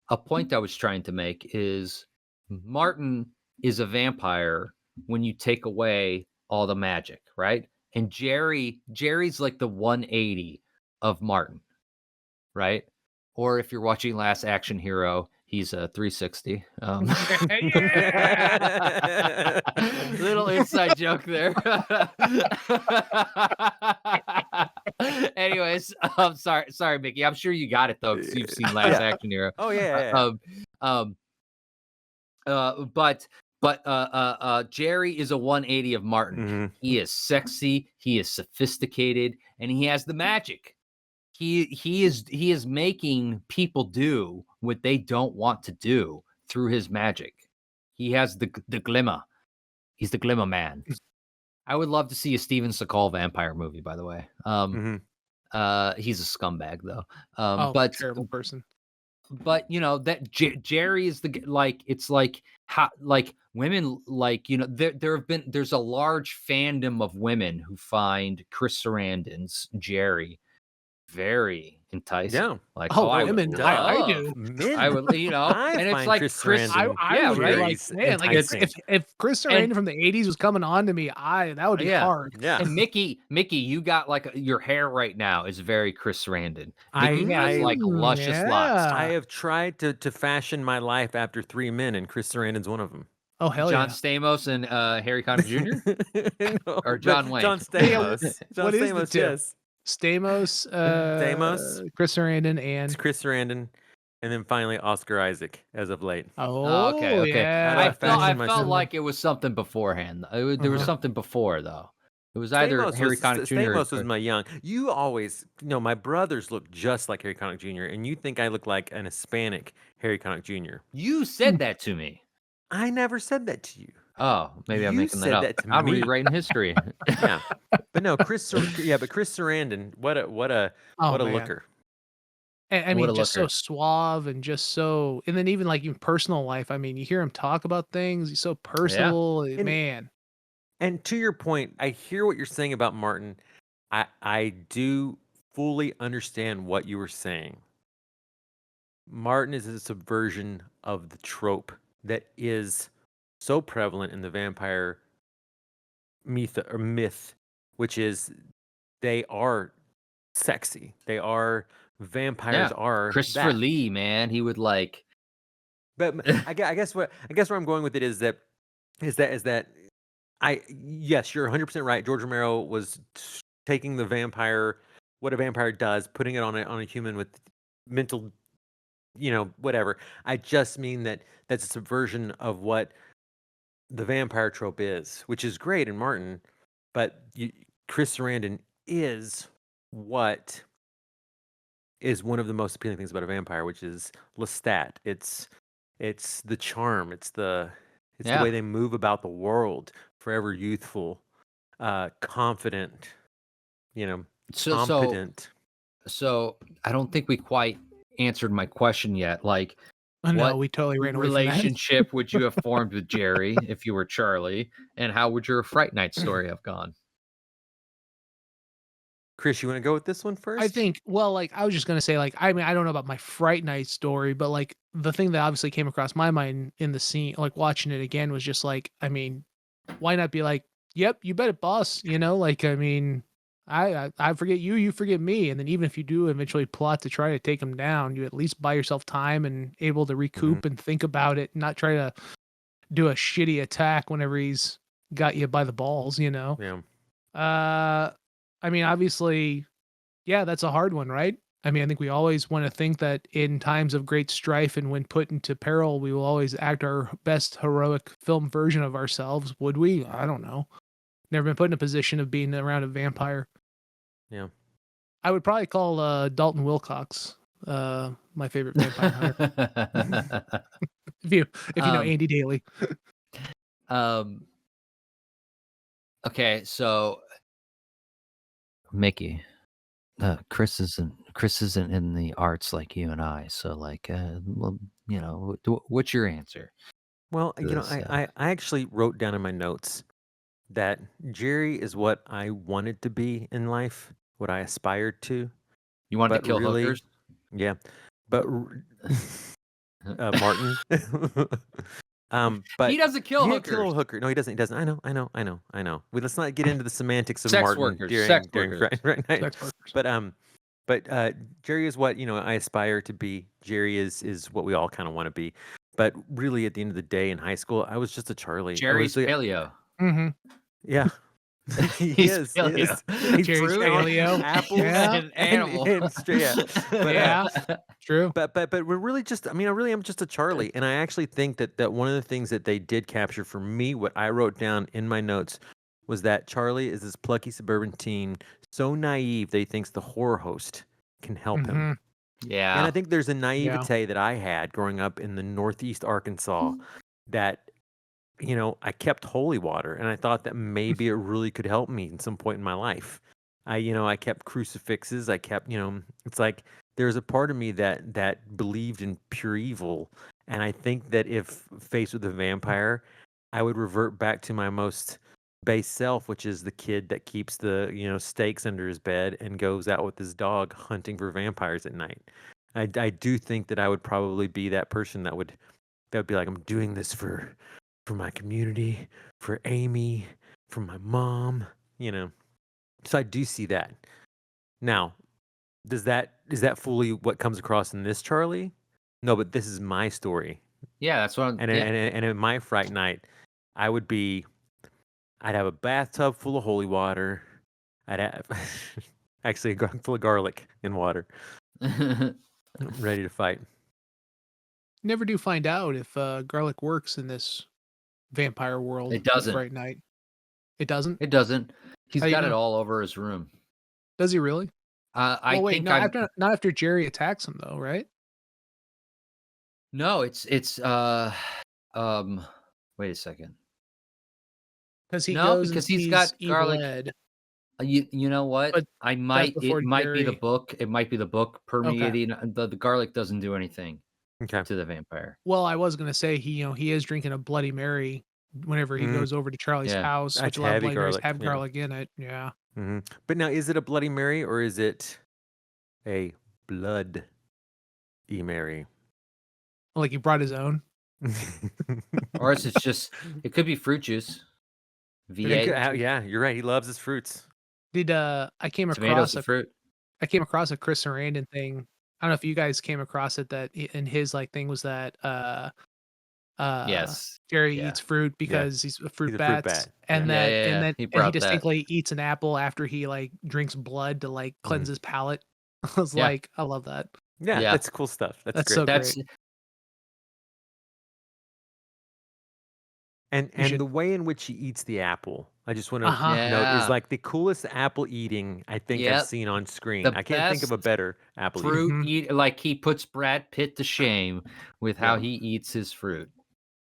a point I was trying to make is Martin is a vampire when you take away all the magic, right? And Jerry's like the 180 of Martin, right? Or if you're watching Last Action Hero, He's a 360. Yeah. Little inside joke there. Anyways, sorry, Mickey. I'm sure you got it though, because you've seen Last Yeah. Action Hero. Oh yeah. But Jerry is a 180 of Martin. Mhm. He is sexy, he is sophisticated, and he has the magic. He is making people do what they don't want to do through his magic. He has the glimmer. He's the glimmer man. I would love to see a Steven Seagal vampire movie, by the way. He's a scumbag though. But terrible person. But that Jerry is it's like how women there's a large fandom of women who find Chris Sarandon's Jerry very enticing. Yeah. Like, women, I do. Men. I would, I and it's find like Chris Chris. Sarandon I would very like, man, like enticing. if Chris Sarandon from the 80s was coming on to me, that would be hard. Yeah. And Mickey, you got your hair right now is very Chris Sarandon. Mickey has luscious locks. I have tried to fashion my life after 3 men, and Chris Sarandon's one of them. Oh hell John yeah! Stamos and Harry Connick Jr. No, or John Wayne. John Stamos. John What is the Stamos, two? yes. Stamos, Chris Sarandon, and It's Chris Sarandon, and then finally Oscar Isaac as of late. oh, okay. yeah. How do I fashion felt myself? like it was something beforehand. There was something before though. It was either Stamos Harry was, Connick Jr. Stamos was my young. You always, my brothers look just like Harry Connick Jr., and you think I look like an Hispanic Harry Connick Jr. You said that to me. I never said that to you. Oh, maybe I'm You making that said up. that to I'm me. rewriting history. Yeah, but no, Chris Sarandon, what a man. looker. And, I What mean, a just so looker. suave and just so, and then even like in personal life, I mean, you hear him talk about things. He's so personal, man. And to your point, I hear what you're saying about Martin. I do fully understand what you were saying. Martin is a subversion of the trope that is so prevalent in the vampire myth, which is they are sexy. They are vampires are Christopher that. Lee, man, he would like. But I guess where I'm going with it is that yes, you're 100% right. George Romero was taking the vampire, what a vampire does, putting it on a human with mental, whatever. I just mean that's a subversion of what the vampire trope is, which is great in Martin, but Chris Sarandon is what is one of the most appealing things about a vampire, which is Lestat. It's the charm. It's the way they move about the world, forever youthful, confident, competent. So I don't think we quite answered my question yet. Like, No, what we totally ran away from that. relationship would you have formed with Jerry if you were Charley, and how would your Fright Night story have gone? Chris, you want to go with this one first? I think, well, like, I was just going to say, like, I mean, I don't know about my Fright Night story, but, like, the thing that obviously came across my mind in the scene, like, watching it again was just, like, I mean, why not be like, yep, you bet it, boss, like, I mean, I forget you, you forget me, and then even if you do eventually plot to try to take him down, you at least buy yourself time and able to recoup and think about it, not try to do a shitty attack whenever he's got you by the balls, Yeah. I mean, obviously, yeah, that's a hard one, right? I mean, I think we always want to think that in times of great strife and when put into peril, we will always act our best heroic film version of ourselves. Would we? I don't know. Never been put in a position of being around a vampire. Yeah. I would probably call Dalton Wilcox my favorite vampire hunter. if you know Andy Daly. Okay, so Mickey, Chris isn't in the arts like you and I. So like, well, what's your answer? Well, This, I actually wrote down in my notes that Jerry is what I wanted to be in life, what I aspired to. You wanted but to kill really, hookers? Yeah, but Martin. But he doesn't kill he hookers. Kill a hooker. No, he doesn't. He doesn't. I know. Let's not get into the semantics of Sex Martin workers. during Sex during workers. Fright Night. Sex workers. But But Jerry is what I aspire to be. Jerry is what we all kind of want to be. But really, at the end of the day, in high school, I was just a Charlie. I was Jerry's paleo. Mm-hmm. yeah. He He's is. paleo. He's Jerry's fruit and paleo. apples Yeah. An animal. yeah. But, Yeah. True. but we're really just. I really am just a Charlie, and I actually think that one of the things that they did capture for me, what I wrote down in my notes, was that Charlie is this plucky suburban teen, so naive that he thinks the horror host can help him. Mhm. And Yeah. I think there's a naivete that I had growing up in the Northeast Arkansas that I kept holy water, and I thought that maybe it really could help me in some point in my life. I kept crucifixes. I kept, it's like there's a part of me that believed in pure evil, and I think that if faced with a vampire, I would revert back to my most base self, which is the kid that keeps the stakes under his bed and goes out with his dog hunting for vampires at night. I do think that I would probably be that person that would be like, I'm doing this for my community, for Amy, for my mom, So I do see that. Now, is that fully what comes across in this, Charlie? No, but this is my story. Yeah, that's what I'm. And in my Fright Night, I'd have a bathtub full of holy water. I'd have actually full of garlic and water, ready to fight. Never do find out if garlic works in this vampire world. It doesn't. Fright Night. It doesn't. It doesn't. He's How do you got it know? all over his room. Does he really? I Wait, think not after Jerry attacks him though, right? No, it's wait a second. Because he No, goes because and he's sees got Evil garlic. Ed. You know what? But It before might be the Jerry. book. It might be the book Okay. permeating. The garlic doesn't do anything Okay. to the vampire. Well, I was gonna say he is drinking a Bloody Mary whenever he goes over to Charlie's Yeah. house, That's which a lot of heavy Bloody Marys garlic, have yeah. garlic in it. Yeah. Mm-hmm. But now, is it a Bloody Mary or is it a Blood Mary? Like he brought his own. Or else it's just it could be fruit juice. V8. Yeah, you're right. He loves his fruits. I came Tomatoes across are fruit. a Chris Sarandon thing. I don't know if you guys came across it, that in his thing was that Yes. Jerry Yeah. eats fruit because he's a fruit He's a fruit bat, bat. and Yeah. that Yeah, and yeah. then He and brought he that. distinctly eats an apple after he drinks blood to cleanse his palate. I was Yeah. like, I love that. Yeah, Yeah. that's cool stuff. That's That's great. so That's great. And You should- the way in which he eats the apple, I just want to Uh-huh. note, is Yeah. like the coolest apple eating I think Yep. I've seen on screen. The I can't think of a best better apple eating. fruit Mhm. eat like he puts Brad Pitt to shame with how Yeah. he eats his fruit.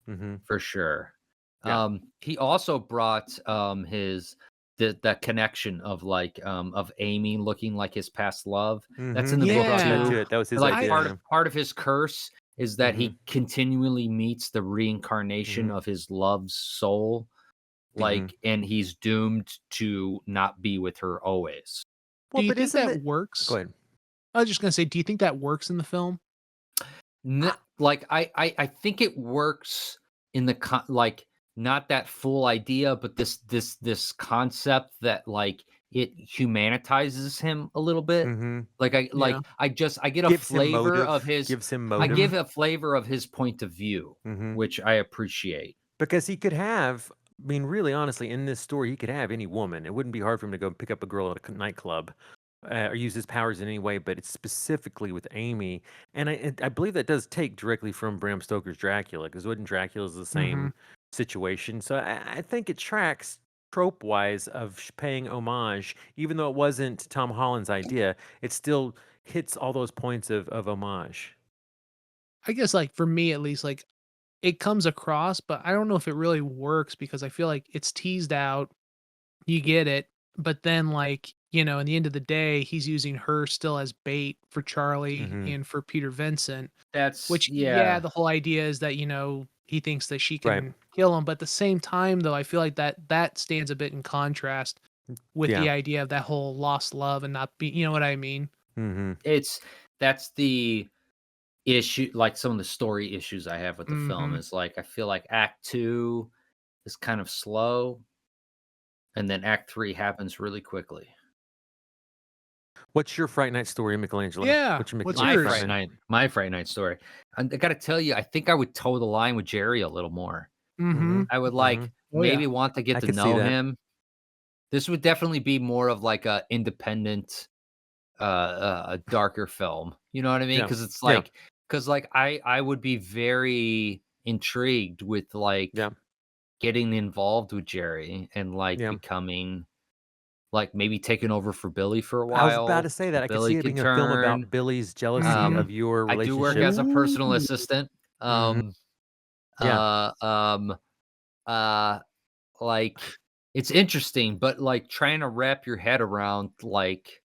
Mm-hmm. For sure. Yeah. He also brought the connection of of Amy looking like his past love. That's in the He book brought that too. to it. That was his Like idea. part of his curse is that he continually meets the reincarnation of his love's soul. And he's doomed to not be with her always. Do you but think isn't that it- works? Go ahead. I was just gonna say, do you think that works in the film? I think it works in the not that full idea, but this concept that it humanitizes him a little bit. Mm-hmm. I get a Gives him flavor motive. of his. Gives him I motive. give a flavor of his point of view, Mhm. which I appreciate. Because he could have, really honestly, in this story, he could have any woman. It wouldn't be hard for him to go pick up a girl at a nightclub or use his powers in any way, but it's specifically with Amy. And I believe that does take directly from Bram Stoker's Dracula, because wouldn't Dracula's the same situation? So I think it tracks trope-wise of paying homage, even though it wasn't Tom Holland's idea, it still hits all those points of homage. I guess for me at least, it comes across, but I don't know if it really works because I feel like it's teased out. You get it, but then in the end of the day, he's using her still as bait for Charlie and for Peter Vincent. That's Which the whole idea is that he thinks that she can kill him, but at the same time, though, I feel like that stands a bit in contrast with the idea of that whole lost love and not be, you know what I mean? Mm-hmm. That's the issue. Like some of the story issues I have with the film is I feel like Act 2 is kind of slow, and then Act 3 happens really quickly. What's your Fright Night story, Michelangelo? Yeah, What's your what's My yours? Fright Night story. I got to tell you, I think I would toe the line with Jerry a little more. Mm-hmm. I would Mhm. Oh, maybe yeah. want to get I to could see know that. him. This would definitely be more of like a independent, a darker film. You know what I mean? Yeah. Because it's Yeah. like, I would be very intrigued with like Yeah. getting involved with Jerry and like Yeah. becoming like maybe taking over for Billy for a I was about while. to say that. I could Billy see it can being a film turn. about Billy's jealousy Mhm. of your I do work relationship. as a personal Ooh. assistant. Mhm. Yeah. Uh, like it's interesting, but like trying to wrap your head around like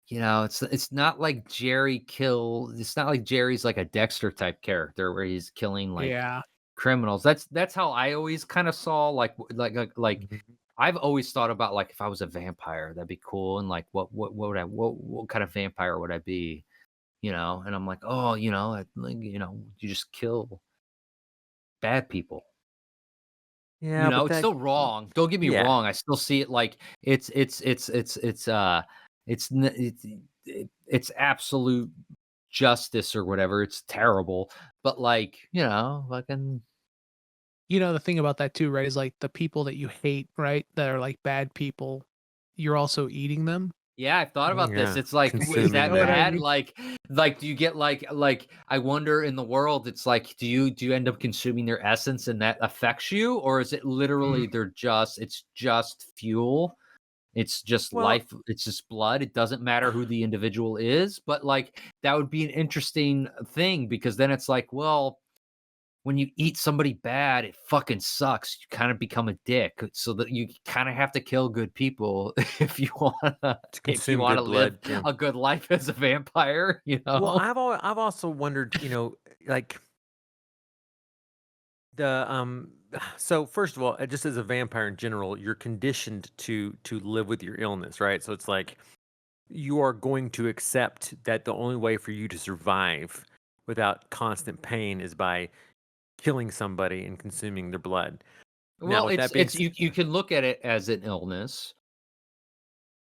it's not like it's not like Jerry's like a Dexter type character where he's killing like Yeah. criminals. That's how I always kind of saw like Mhm. I've always thought about like if I was a vampire, that'd be cool. And like what would what kind of vampire would I be? And I'm like, oh, you just kill bad people. Yeah, but It's that still wrong. Don't get me yeah. wrong. I still see it like it's absolute justice or whatever. It's terrible, but like fucking The thing about that too, right, is like the people that you hate, right, that are like bad people, you're also eating them. yeah. I've thought about this. Yeah. It's like, is Consuming that know what I them. bad? mean? Like, do you get like? I wonder in the world. It's like, do you end up consuming their essence and that affects you, or is it literally it's just fuel? It's just Well, life. It's just blood. It doesn't matter who the individual is, but like that would be an interesting thing because then it's like, well, when you eat somebody bad, it fucking sucks. You kind of become a dick, so that you kind of have to kill good people if you want to to if you consume want to good live blood. Yeah. a good life as a vampire. Well, I've also wondered, like the so first of all, just as a vampire in general, you're conditioned to live with your illness, right? So it's like you are going to accept that the only way for you to survive without constant pain is by killing somebody and consuming their blood. Now, Well, with that being it's you can look at it as an illness.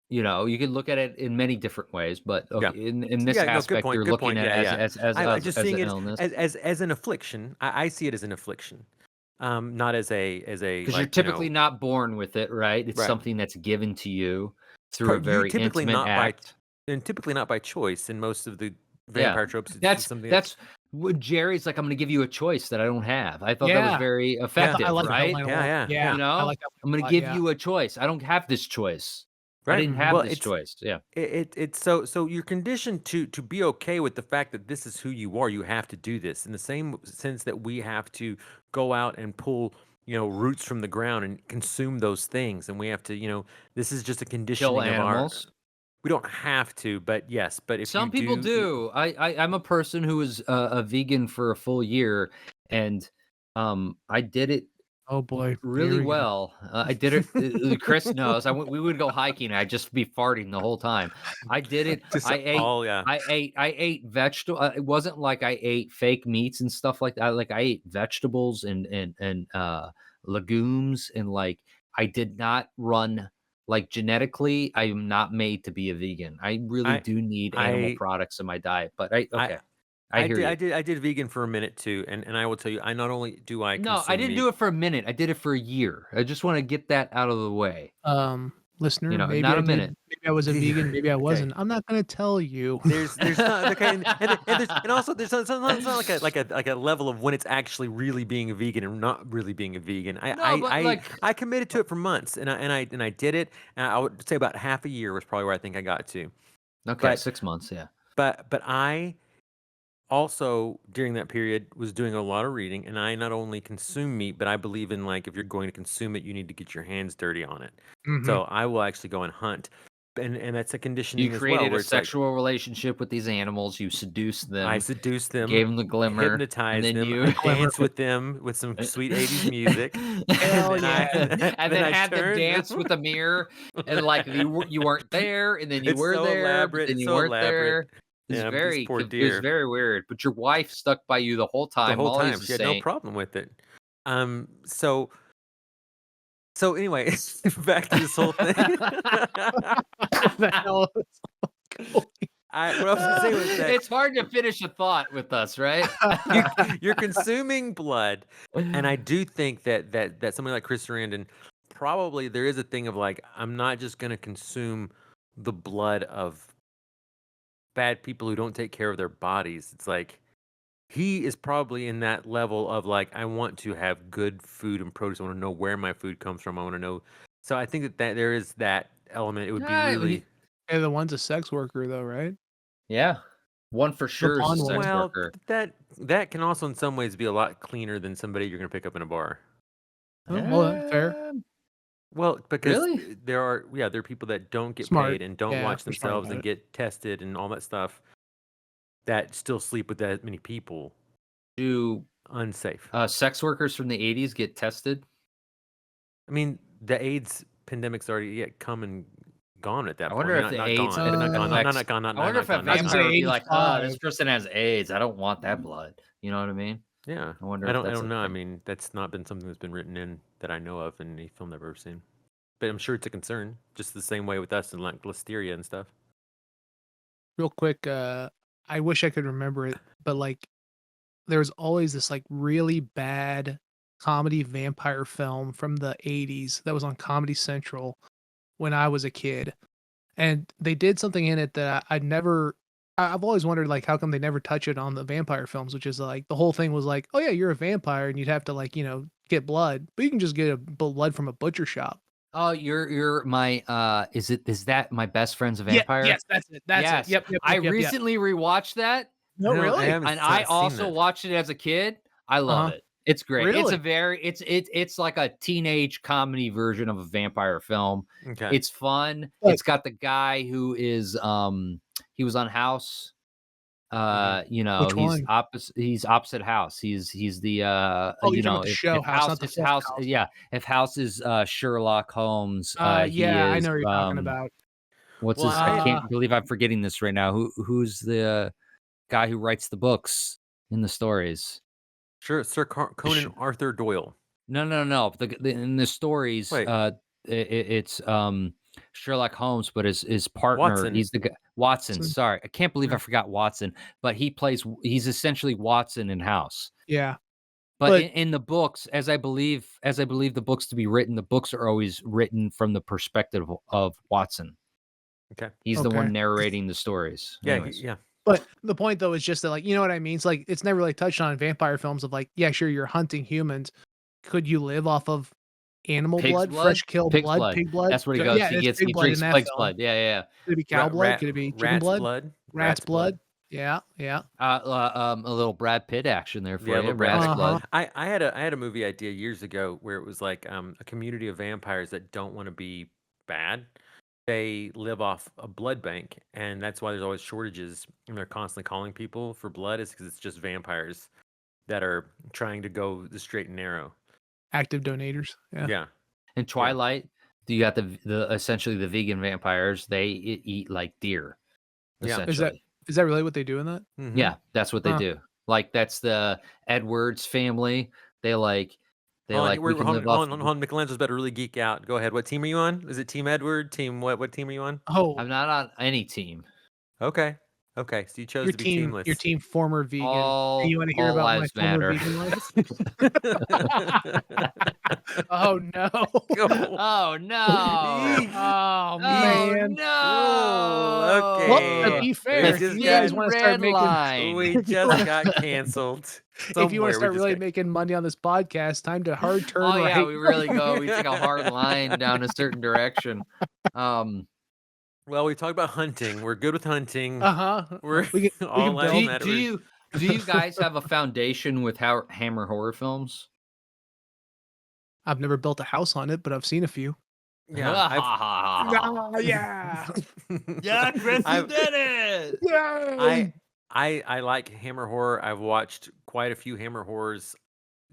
You can look at it in many different ways, but yeah. okay, in this Yeah, no, good you're good looking point. at Yeah, it yeah. I just as seeing an it illness. as an affliction. I see it as an affliction, not as a Because you're like typically not born with it, right? It's right. something that's given to you through a You very typically intimate not by act. and typically not by choice. In most of the Yeah. vampire tropes, it's That's something that's what Jerry's like, I'm gonna give you a choice that I don't have. I thought that was Yeah. very I effective, like that right? line a yeah, lot. yeah, Yeah, I like that I'm line gonna a lot, give yeah. you a choice. I don't have this choice. I right. didn't have Well, this choice. Yeah. it's so you're conditioned to be okay with the fact that this is who you are. You have to do this in the same sense that we have to go out and pull roots from the ground and consume those things, and we have to this is just a Kill conditioning of our. animals. We don't have to, but yes, but if you Some people do, do. I'm a person who was a vegan for a full year, and I did it Oh boy, here really we go. well. I did it. Chris knows. We would go hiking. I'd just be farting the whole time. I did it. just all yeah. I ate vegetable. It wasn't like I ate fake meats and stuff like that. Like I ate vegetables and legumes and like I did not run like genetically. I am not made to be a vegan. I really I do need animal I products in my diet. But I I okay. I hear you. I did vegan for a minute too, and I will tell you, I not only do I No, I consume didn't meat. do it for a minute. I did it for a year. I just want to get that out of the way. Listener, maybe Not I a did. minute. Maybe I was a vegan. Maybe I Okay. wasn't. I'm not gonna tell you. There's not okay, and also there's it's not like a level of when it's actually really being a vegan and not really being a vegan. No, but like, I committed to it for months, and I did it. And I would say about half a year was probably where I think I got to. okay, But 6 months, yeah. but I also during that period was doing a lot of reading, and I not only consume meat, but I believe in like if you're going to consume it, you need to get your hands dirty on it. So I will actually go and hunt, and that's a You conditioning as well, created where a it's like sexual relationship with these animals. You seduced I them, seduce them, gave them the glimmer, and hypnotize then them, you I dance with them with some sweet 80s music, Hell and then yeah. and then then I had them turn dance with a mirror, and like you weren't there, and then you It's were so there, but elaborate. then It's you so weren't elaborate. there. Yeah, this poor It was dear. very weird. But your wife stuck by you the whole The time. whole Molly's time a she had no saint. problem with it. So So anyway, back to this whole thing. The hell is going- What I was gonna say was that It's hard to finish a thought with us, right? you're consuming blood, and I do think that somebody like Chris Sarandon, probably there is a thing of like, I'm not just gonna consume the blood of bad people who don't take care of their bodies. It's like he is probably in that level of like, I want to have good food and produce. I want to know where my food comes from. I want to know. So I think that there is that element. It would be Yeah, really And the one's a sex worker, though, right? Yeah. One for sure is a blonde one. sex well. worker. That can also in some ways be a lot cleaner than somebody you're gonna pick up in a bar. Oh, well, fair. Well, because Really? there are people that don't get Smart. paid and don't Yeah, watch if we're smart themselves about and it. get tested and all that stuff that still sleep with that many people. Do Unsafe. sex workers from the 80s get tested? I mean, the AIDS pandemic's already come and gone at that I point. wonder I if mean, the AIDS not gone. Not gone. affects- Not gone. Not I wonder if a gone. Not vampire gone. would be like, oh, this 85. person has AIDS. I don't want that blood. You know what I mean? Yeah. I wonder I if don't that's a know. I thing. mean, that's not been something that's been written in that I know of in any film I've ever seen. But I'm sure it's a concern, just the same way with us and like listeria and stuff. Real quick, I wish I could remember it, but like there was always this like really bad comedy vampire film from the 80s that was on Comedy Central when I was a kid. And they did something in it that I've always wondered, like, how come they never touch it on the vampire films, which is like the whole thing was like, oh yeah, you're a vampire and you'd have to like, get blood, but you can just get a blood from a butcher shop. Oh, you're my is that my best friend's a vampire? Yes, that's it. That's Yes. it. Yep. I Yep. recently rewatched that, No, I really? haven't and I seen also that. watched it as a kid. I love Uh-huh. it. It's great. It's a Really? very it's like a teenage comedy version of a vampire film. Okay. It's fun. Like- It's got the guy who is he was on House. Which He's one? opposite House. He's the Oh, you're talking about the show House, not the if film House, House. yeah, if House is Sherlock Holmes, he Yeah, I is know what you're talking about. what's Well, his I I- can't believe I'm forgetting this right now. Who's the guy who writes the books in the stories? Sure, Sir Conan Arthur Doyle. No. In the stories, Wait. it's Sherlock Holmes, but his partner, Watson. he's the guy Watson. Watson. Sorry, I can't believe I forgot Watson, but he's essentially Watson in House. Yeah. But But- in the books, as I believe the books to be written, the books are always written from the perspective of Watson. Okay. He's the Okay. one narrating the stories. Yeah. Anyways. Yeah. But the point though is just that, like, you know what I mean? It's like it's never really touched on in vampire films of like, yeah, sure, you're hunting humans. Could you live off of animal Pig's blood, fresh killed Pig's blood, pig blood? That's what he So, goes. yeah, he it's he pig blood drinks in that pig's film. blood. Yeah. Could it be cow blood? Could it be chicken rat's blood? Rat's blood? Yeah. A little Brad Pitt action there for Yeah, a you. little Brad Rat's Pitt. blood. I had a movie idea years ago where it was like a community of vampires that don't want to be bad. They live off a blood bank, and that's why there's always shortages, and they're constantly calling people for blood. Is because it's just vampires that are trying to go the straight and narrow. Active donators. Yeah. Yeah. In Twilight, you got the essentially the vegan vampires. They eat like deer. Yeah. Essentially. Is that really what they do in that? Mhm. Yeah, that's what they Huh. do. Like that's the Edwards family. They like we can live off. Hold on. Michelangelo's about to really geek out. Go ahead. What team are you on? Is it Team Edward? Team what? What team are you on? Oh, I'm not on any team. Okay. So you chose your to be team, teamless. your team former vegan. All, And you want to hear all about my lives former matter. vegan life? Oh no. Oh no! Oh Oh man. no! Okay. Well, to be fair, We if just you guys got want to start red making line. We just got canceled. if you want Somewhere we to start just really got- making money on this podcast, time to hard turn Oh right. yeah, we really go. We take a hard line down a certain direction. Well, we talked about hunting. We're good with hunting. Uh-huh. We're We can all lives build- matter. do you guys have a foundation with Hammer horror films? I've never built a house on it, but I've seen a few. Yeah. Yeah. Yeah, Chris, you I've- did it. Yeah. I like Hammer horror. I've watched quite a few Hammer horrors.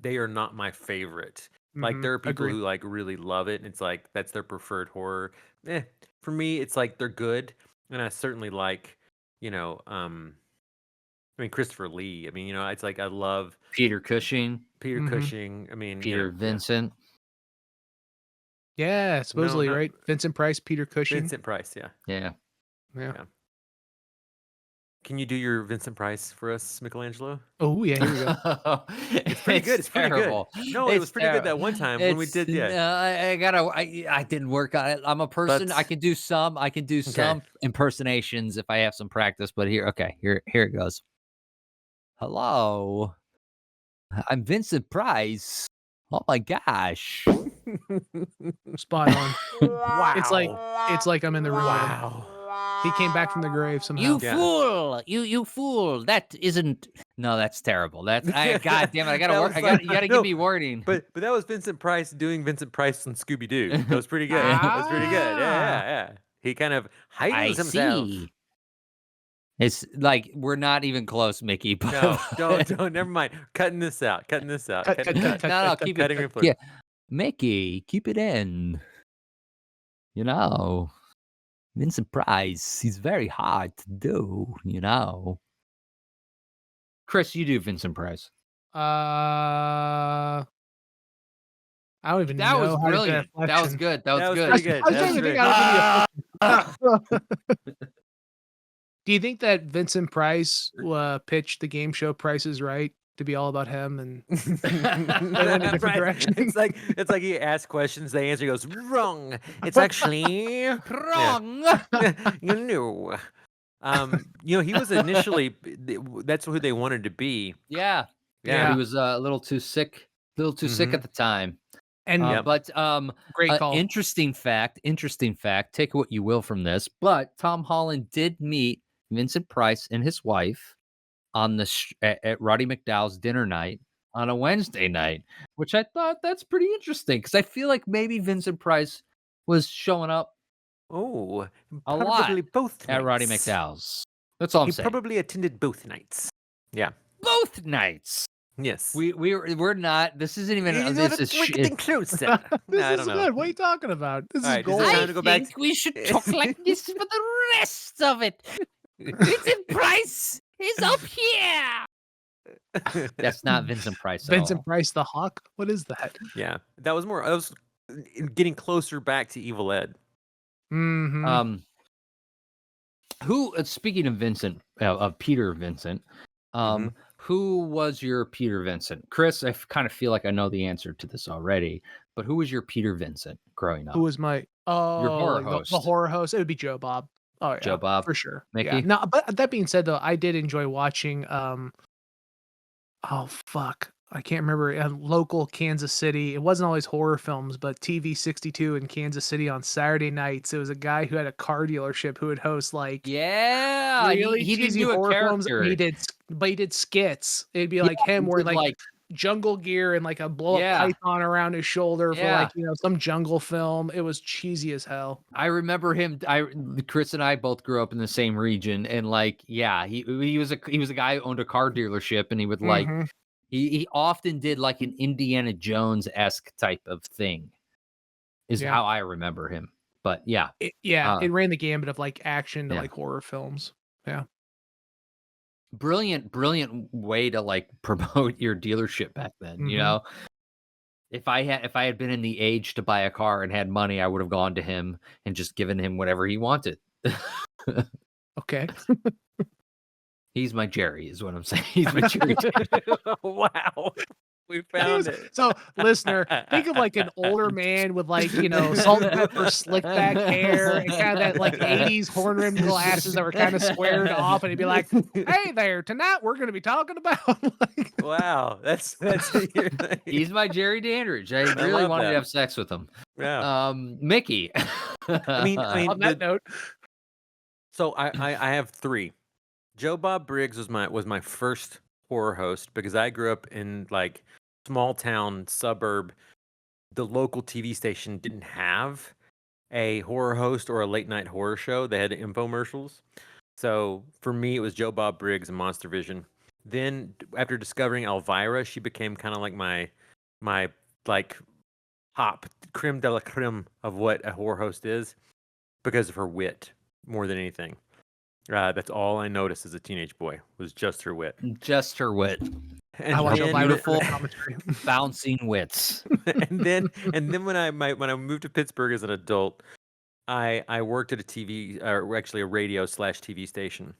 They are not my favorite. Like there are people who like really love it, and it's like that's their preferred horror. For me, it's like they're good, and I certainly like, I mean Christopher Lee. I mean, it's like I love Peter Cushing, Peter Mhm. Cushing. I mean, Peter Vincent. Yeah, supposedly, not- right? Vincent Price, Peter Cushing. Vincent Price, yeah. Yeah. Yeah. Can you do your Vincent Price for us, Michelangelo? Oh, yeah, here we go. It's pretty good. It's pretty good. terrible. No, it was It's pretty good terri- that one time when we did. Yeah. I didn't work on it. I'm a person. I But- can do some. I can do some impersonations if I have some practice. But here it goes. Hello, I'm Vincent Price. Oh my gosh! Spot on. Wow. It's like I'm in the room with him. Wow. He came back from the grave somehow. You Yeah. fool! You fool! That isn't. No, that's terrible. God damn it! I gotta That work. was like- You gotta no, give me wording. But that was Vincent Price doing Vincent Price on Scooby Doo. That was pretty good. That was pretty good. Yeah. He kind of I heightens himself. see. It's like we're not even close, Mickey. But No, don't. Never mind. Cutting this out. Cutting this out. Cut, Cutting- cut, cut, no, cut, keep cutting it. it for- Yeah, Mickey, keep it in. You know, Vincent Price. He's very hard to do. You know. Chris, you do Vincent Price. I don't even That know. was how to do brilliant. That was inflection. good. That was That was good. pretty good. I was That trying was to think great. how to do the Do you think that Vincent Price pitched the game show Price is Right to be all about him and went a different Right. direction? It's like he asks questions, they answer, he goes, wrong. It's actually Wrong. you know. He was initially that's who they wanted to be. Yeah. Yeah. He was a little too sick. Sick Mhm. at the time. And But great call. interesting fact. Take what you will from this. But Tom Holland did meet Vincent Price and his wife on at Roddy McDowell's dinner night on a Wednesday night, which I thought that's pretty interesting because I feel like maybe Vincent Price was showing up Oh, a lot probably both at Roddy nights. McDowell's. That's all I'm He saying. probably attended both nights. Yeah. Both nights. Yes. We're not. This isn't even. This is we're getting closer. This I is don't know. good. What are you talking about? This All is right, gold. is it time I to go back think we should talk like this for the rest of it. Vincent Price is up here. That's not Vincent Price. At Vincent all. Price the Hawk? What is that? Yeah, that was more. I was getting closer back to Evil Ed. Mm-hmm. Who? Speaking of Vincent, of Peter Vincent, who was your Peter Vincent? Chris, I kind of feel like I know the answer to this already, but who was your Peter Vincent growing up? Who was my horror the host. horror host? It would be Joe Bob. Oh yeah, Joe Bob, for sure. Mickey? Yeah. No, but that being said, though, I did enjoy watching. Oh fuck, I can't remember. Local Kansas City. It wasn't always horror films, but TV 62 in Kansas City on Saturday nights. It was a guy who had a car dealership who would host like Yeah, really he didn't cheesy do a horror films. character. He did skits. It'd be like him he wearing did, like jungle gear and like a blow up Yeah. python around his shoulder for Yeah. like some jungle film. It was cheesy as hell. I remember him. Chris and I both grew up in the same region, and he was a guy who owned a car dealership, and he would like. Mhm. He often did like an Indiana Jones-esque type of thing, is Yeah. how I remember him. But yeah, It Uh, ran the gambit of like action to yeah. like horror films. brilliant way to like promote your dealership back then. You Mhm. know, if I had been in the age to buy a car and had money, I would have gone to him and just given him whatever he wanted. Okay. He's my Jerry, is what I'm saying. He's my Jerry. Wow, we found it. So, listener, think of like an older man with like, salt and pepper slick back hair and kind of that like 80s horn rimmed glasses that were kind of squared off. And he'd be like, hey there, tonight we're going to be talking about. like, Wow, that's He's my Jerry Dandridge. I really love wanted that. to have sex with him. yeah. Mickey. I mean, on that note, So I have three. Joe Bob Briggs was my first horror host because I grew up in like small town suburb. The local TV station didn't have a horror host or a late night horror show. They had infomercials. So for me, it was Joe Bob Briggs and Monster Vision. Then after discovering Elvira, she became kind of like my like top creme de la creme of what a horror host is because of her wit more than anything. That's all I noticed as a teenage boy was just her wit. Just her wit. And I watch then- Elvira for the Beautiful. commentary. Bouncing wits. and then when I moved to Pittsburgh as an adult, I worked at a TV, or actually a radio / TV station,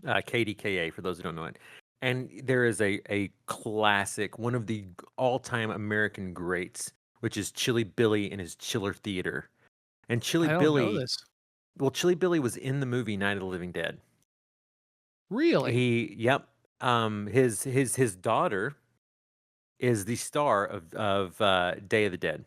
KDKA for those who don't know it. And there is a classic, one of the all-time American greats, which is Chilly Billy and his Chiller Theater. And Chilly I don't Billy, know this. well, Chilly Billy was in the movie Night of the Living Dead. Really? Yep. His daughter is the star of Day of the Dead.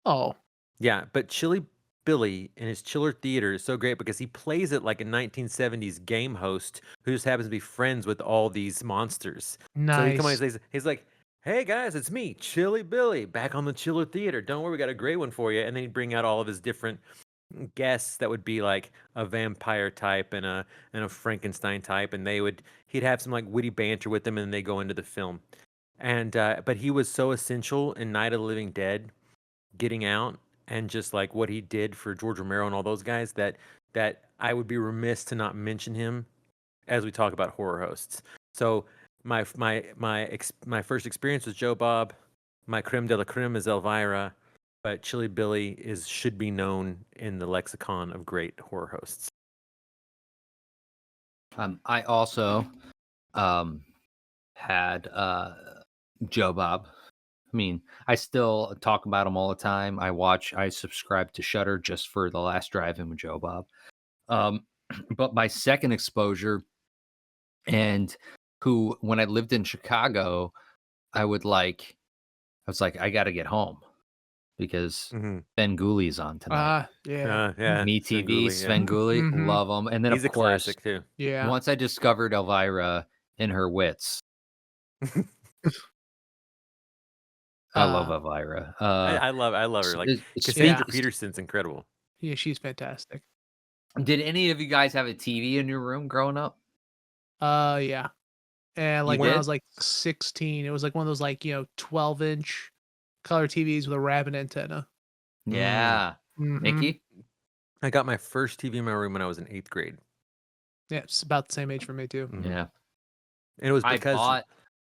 Oh, Yeah, but Chilly Billy in his Chiller Theater is so great because he plays it like a 1970s game host who just happens to be friends with all these monsters. nice. So he come on, he's like, "Hey guys, it's me, Chilly Billy, back on the Chiller Theater. Don't worry, we got a great one for you." And then he'd bring out all of his different guests that would be like a vampire type and a Frankenstein type, and he'd have some like witty banter with them, and then they go into the film. And but he was so essential in Night of the Living Dead, getting out, and just like what he did for George Romero and all those guys, that I would be remiss to not mention him as we talk about horror hosts. So my first experience with Joe Bob, my creme de la creme is Elvira, but Chilly Billy should be known in the lexicon of great horror hosts. I also had Joe Bob. I mean, I still talk about him all the time. I subscribe to Shudder just for The Last Drive-In with Joe Bob. But my second exposure, and when I lived in Chicago, I was like, I got to get home because Ben Gulli's on tonight. Yeah. Yeah. Me TV, Sven yeah. Gulli, Mhm. love him. And then He's of a course, classic too. Yeah. once I discovered Elvira in her wits, I love Elvira. I love her. Like it's Cassandra fant- Peterson's incredible. Yeah, she's fantastic. Did any of you guys have a TV in your room growing up? Yeah. And like when I did? was like 16, it was like one of those like, 12-inch color TVs with a rabbit antenna. Yeah. Mhm. Mickey? I got my first TV in my room when I was in 8th grade. Yeah, it's about the same age for me too. Mhm. Yeah. And it was because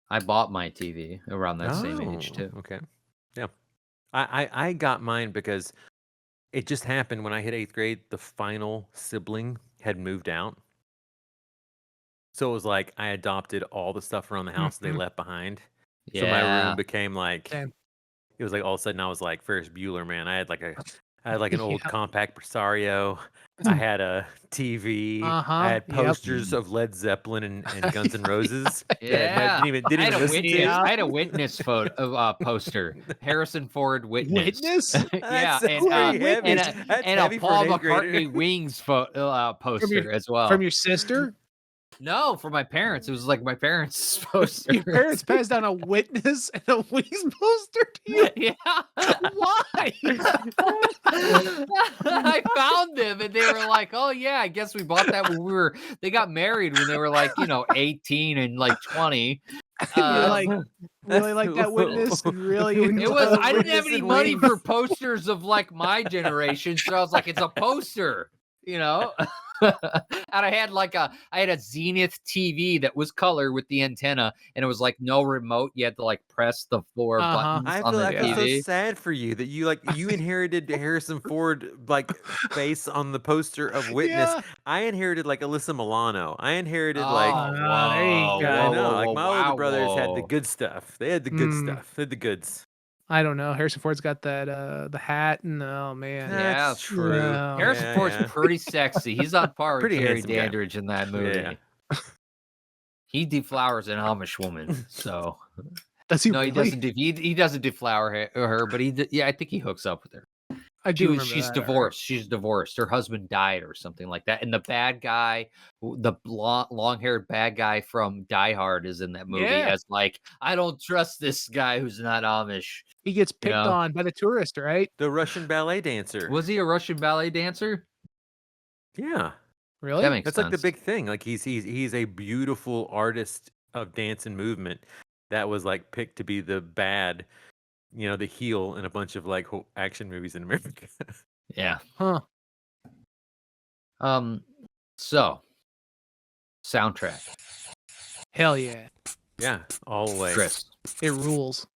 I bought my TV around that same age Oh, too. Okay. Yeah. I got mine because it just happened when I hit 8th grade, the final sibling had moved out. So it was like I adopted all the stuff around the house they Mhm. left behind. Yeah. So my room became like Same. it was like all of a sudden I was like Ferris Bueller, man. I had like an old Yeah. compact Presario. I had a TV. Uh-huh, I had yep. posters of Led Zeppelin and Guns N' Roses. Yeah. Didn't I even had a listen witness. to. I had a witness photo poster. Harrison Ford witness. Witness? Yeah, That's so and heavy. and That's a heavy for Paul an 8th grader. McCartney Wings poster as well. From your sister? No, for my parents. It was like my parents' poster. Your parents passed down a Witness and a Wings poster to you? Yeah. Why? I found them and they were like, "Oh yeah, I guess we bought that when they got married when they were like, 18 and like 20." You're like, really like that Witness? And really It was I didn't have Witness any and money Wings. for posters of like my generation, so I was like, it's a poster, And I had a Zenith TV that was color with the antenna, and it was like no remote. You had to like press the 4 Uh-huh. buttons I on feel, the I feel TV. so sad for you that you inherited Harrison Ford like face on the poster of Witness. Yeah. I inherited like Alyssa Milano. I inherited Oh, like there you whoa, go. I whoa, know whoa, like whoa, my wow, older brothers had the whoa. good stuff. They had the good Mm. stuff. They had the goods. I don't know. Harrison Ford's got that the hat and oh man. Yeah. That's true. Yeah. Harrison Yeah, Ford's yeah. pretty sexy. He's on par with Pretty Jerry handsome guy. Dandridge in that movie. Yeah. He deflowers an Amish woman, so Does he no, he really? doesn't. He doesn't deflower her, but I think he hooks up with her. I do remember She's that. divorced. She's divorced. Her husband died or something like that. And the bad guy, the long-haired bad guy from Die Hard, is in that movie Yeah. as like, I don't trust this guy who's not Amish. He gets picked know? on by the tourist, right? The Russian ballet dancer. Was he a Russian ballet dancer? Yeah. Really? That makes That's sense. like the big thing. Like he's a beautiful artist of dance and movement that was like picked to be the bad, the heel in a bunch of like action movies in America. Yeah. Huh. So soundtrack. Hell yeah. Yeah, all the way. Chris. It rules.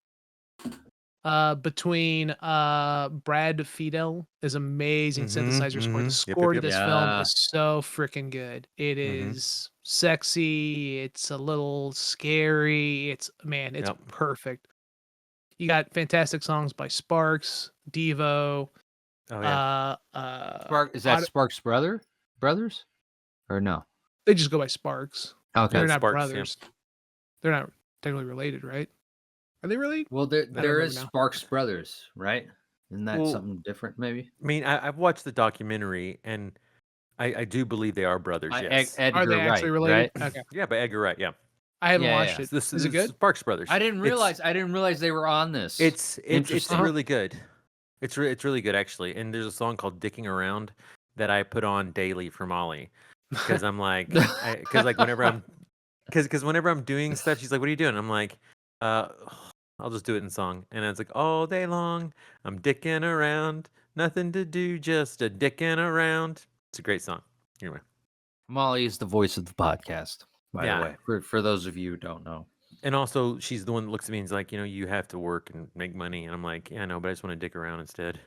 Between Brad Fiedel is amazing synthesizer score. The score to this film Yeah. is so freaking good. It is sexy. It's a little scary. It's perfect. You got fantastic songs by Sparks, Devo. Oh yeah. Is that Sparks brothers? Or no? They just go by Sparks. Okay. They're not Sparks, brothers. They're not technically related, right? Are they really? Well, don't there is remember now. Sparks brothers, right? Isn't that Well, something different, maybe? I mean, I've watched the documentary, and I do believe they are brothers. Yes. Edgar Are they actually related? right? Okay. Yeah, by Edgar Wright. Yeah. I haven't Yeah, watched yeah. it. This Is it good? Sparks Brothers. I didn't realize they were on this. It's Interesting. really good. It's really good actually. And there's a song called "Dicking Around" that I put on daily for Molly because I'm like, whenever I'm doing stuff, she's like, "What are you doing?" I'm like, I'll just do it in song. And it's like, all day long, I'm dicking around, nothing to do, just a dicking around. It's a great song. Anyway, Molly is the voice of the podcast, by Yeah. the way. For those of you who don't know. and also she's the one that looks at me and is like, you have to work and make money. And I'm like, yeah, I know, but I just want to dick around instead.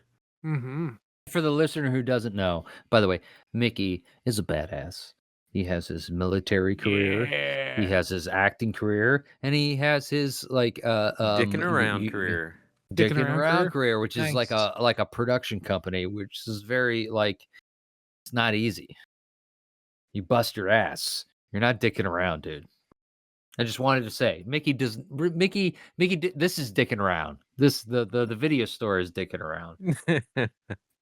Mm-hmm. For the listener who doesn't know, by the way, Mickey is a badass. He has his military career, he has his acting career, and he has his Dicking around career. Dicking around around career? career, which is like Nice. a production company, which is very it's not easy. You bust your ass. You're not dicking around, dude. I just wanted to say, Mickey, this is dicking around. The video store is dicking around.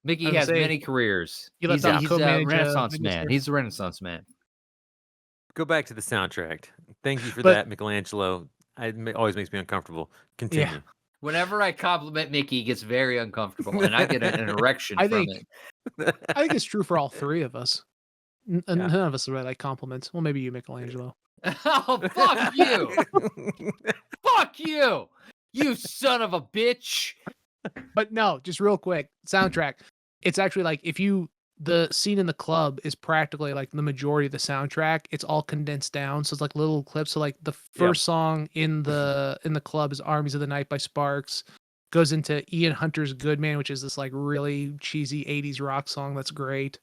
Mickey I was has saying, many cares. you left He's out a co-manage, Renaissance video man. store. He's a Renaissance man. Go back to the soundtrack. Thank you for But- that, Michelangelo. It always makes me uncomfortable. Continue. Whenever I compliment Mickey, he gets very uncomfortable, and I get an erection I from think- it. I think it's true for all three of us. None of us really like compliments. Well, maybe you, Michelangelo. Oh, fuck you! Fuck you! You son of a bitch! But no, just real quick, soundtrack. It's actually like the scene in the club is practically like the majority of the soundtrack. It's all condensed down, so it's like little clips. So like the first song in the club is "Armies of the Night" by Sparks. Goes into Ian Hunter's "Good Man," which is this like really cheesy '80s rock song that's great.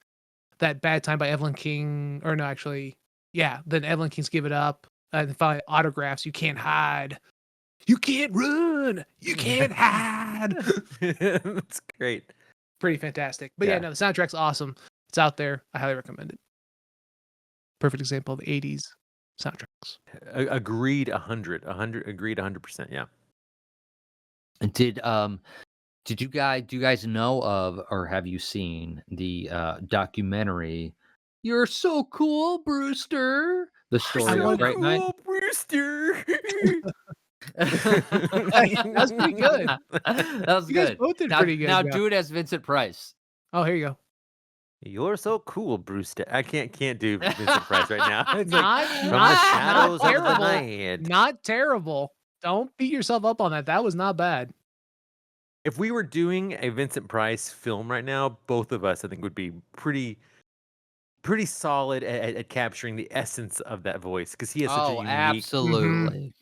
That "Bad Time" by Evelyn King, or no, actually, yeah. Then Evelyn King's "Give It Up," and finally "Autographs." You can't hide. You can't run. You can't hide. That's great. Pretty fantastic. But yeah, no, the soundtrack's awesome. It's out there. I highly recommend it. Perfect example of 80s soundtracks. Agreed 100. Agreed 100%. Yeah. Do you guys know of, or have you seen the documentary "You're So Cool, Brewster"? The story of Fright Night. Brewster. That's pretty good. That was You guys good. both did Now, pretty good. now yeah. do it as Vincent Price. Oh, here you go. You're so cool, Brewster. I can't do Vincent Price right now. It's like, Not, from not, the shadows not of the terrible. night. Not terrible. Don't beat yourself up on that. That was not bad. If we were doing a Vincent Price film right now, both of us, I think, would be pretty solid at capturing the essence of that voice because he has such a unique. Absolutely.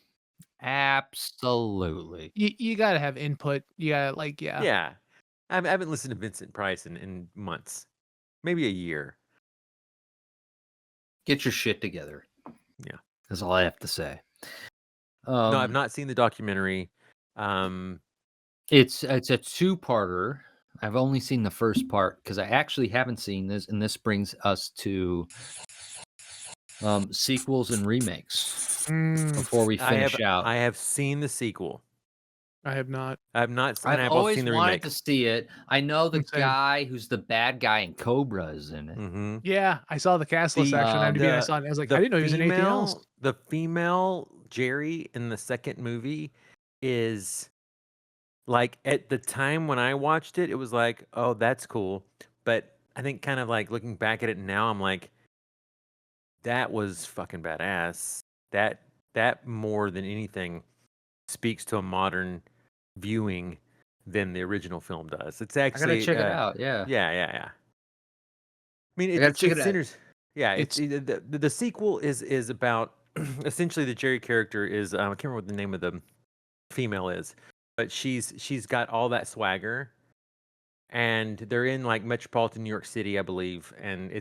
Absolutely. You got to have input. You got to Yeah, I haven't listened to Vincent Price in months, maybe a year. Get your shit together. Yeah. That's all I have to say. No, I've not seen the documentary. It's a two-parter. I've only seen the first part because I actually haven't seen this, and this brings us to sequels and remakes before we finish out. I have seen the sequel. I have not. I have not. I've I've always seen the wanted remake. to see it. I know the Same. guy who's the bad guy in Cobra is in it. Mm-hmm. Yeah, I saw the cast list section on IMDb. I saw it. I was like, I didn't know he was in anything else. The female Jerry in the second movie is like, at the time when I watched it, it was like, oh, that's cool. But I think kind of like looking back at it now, I'm like, that was fucking badass. That more than anything speaks to a modern viewing than the original film does. It's I actually gotta check it out. Yeah. Yeah. I mean, I gotta it's check it out. considers. Yeah, it's the sequel is about essentially the Jerry character is I can't remember what the name of the female is, but she's got all that swagger, and they're in like metropolitan New York City, I believe, and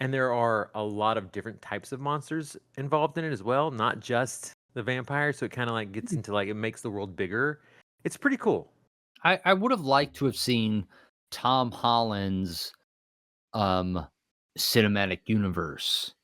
there are a lot of different types of monsters involved in it as well, not just the vampire. So it kind of like gets into like it makes the world bigger. It's pretty cool. I would have liked to have seen Tom Holland's cinematic universe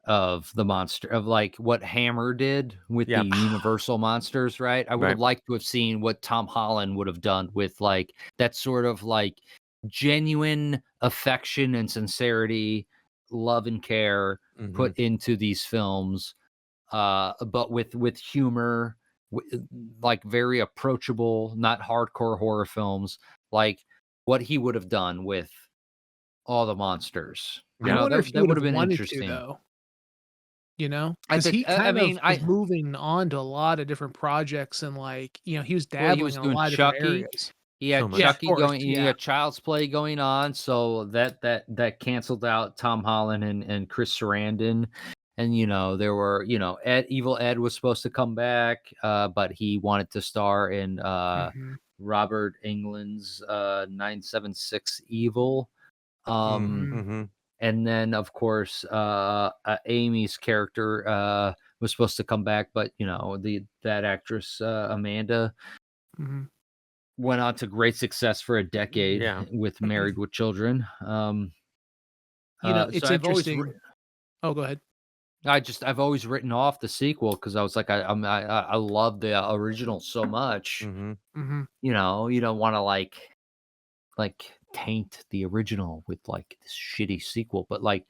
of the monster of like what Hammer did with Yeah. the Universal monsters, right? I would have Right. liked to have seen what Tom Holland would have done with like that sort of like genuine affection and sincerity, love and care put into these films, but with humor, like very approachable, not hardcore horror films, like what he would have done with all the monsters. You I know, wonder if he that would would have have been wanted to, interesting. though. You know, I because think. he I kind of mean, was moving on to a lot of different projects, and like he was well, he dabbling was in a doing lot of different Chucky. areas. He So had much. Yeah, of Chucky course. going. He Yeah. had Child's Play going on, so that canceled out Tom Holland and Chris Sarandon, and there were Evil Ed was supposed to come back, but he wanted to star in Mhm. Robert Englund's 976 Evil, Mhm. and then of course Amy's character was supposed to come back, but that actress Amanda Mhm. went on to great success for a decade Yeah. with Married with Children. So It's I've always interesting. Oh, go ahead. I've always written off the sequel because I was like I love the original so much. Mm-hmm. You don't want to like taint the original with like this shitty sequel, but like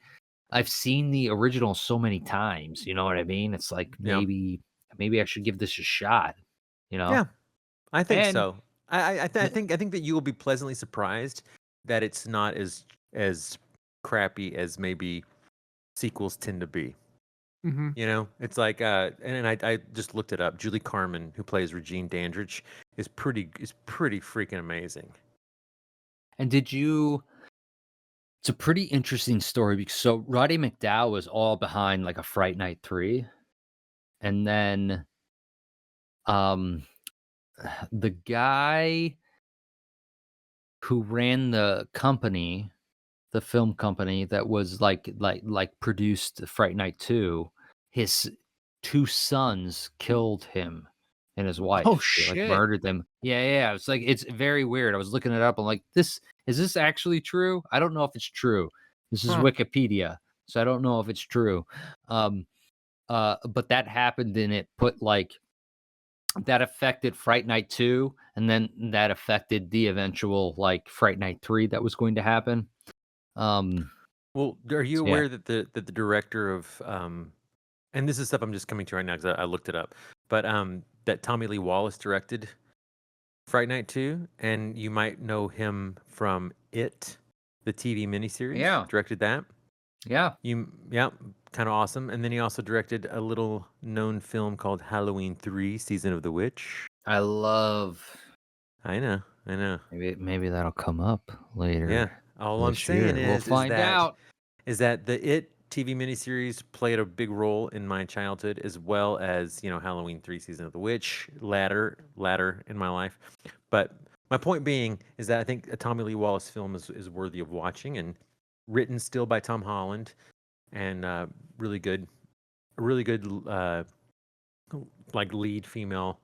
I've seen the original so many times, you know what I mean? It's like Yeah. maybe I should give this a shot, Yeah, I think And so. I think that you will be pleasantly surprised that it's not as crappy as maybe sequels tend to be. Mm-hmm. It's like and I just looked it up. Julie Carmen, who plays Regine Dandridge, is pretty freaking amazing. and it's a pretty interesting story because so Roddy McDowall was all behind like a Fright Night 3. And then the guy who ran the company, the film company that was like produced Fright Night 2, his 2 sons killed him and his wife. Oh They, like, shit! murdered them. Yeah. It's like it's very weird. I was looking it up. I'm like, is this actually true? I don't know if it's true. This is Huh. Wikipedia, so I don't know if it's true. But that happened, and it put like that affected Fright Night 2, and then that affected the eventual like Fright Night 3 that was going to happen. Well, are you So, yeah. aware that the director of and this is stuff I'm just coming to right now because I looked it up, but that Tommy Lee Wallace directed Fright Night 2, and you might know him from It, the TV miniseries. Yeah. Directed that. Yeah. Kind of awesome. And then he also directed a little known film called Halloween 3: Season of the Witch. I know. Maybe that'll come up later. Yeah. All I'm this year. saying We'll is find out. that the It TV miniseries played a big role in my childhood, as well as Halloween 3: Season of the Witch, latter in my life. But my point being is that I think a Tommy Lee Wallace film is worthy of watching, and written still by Tom Holland, and really good like lead female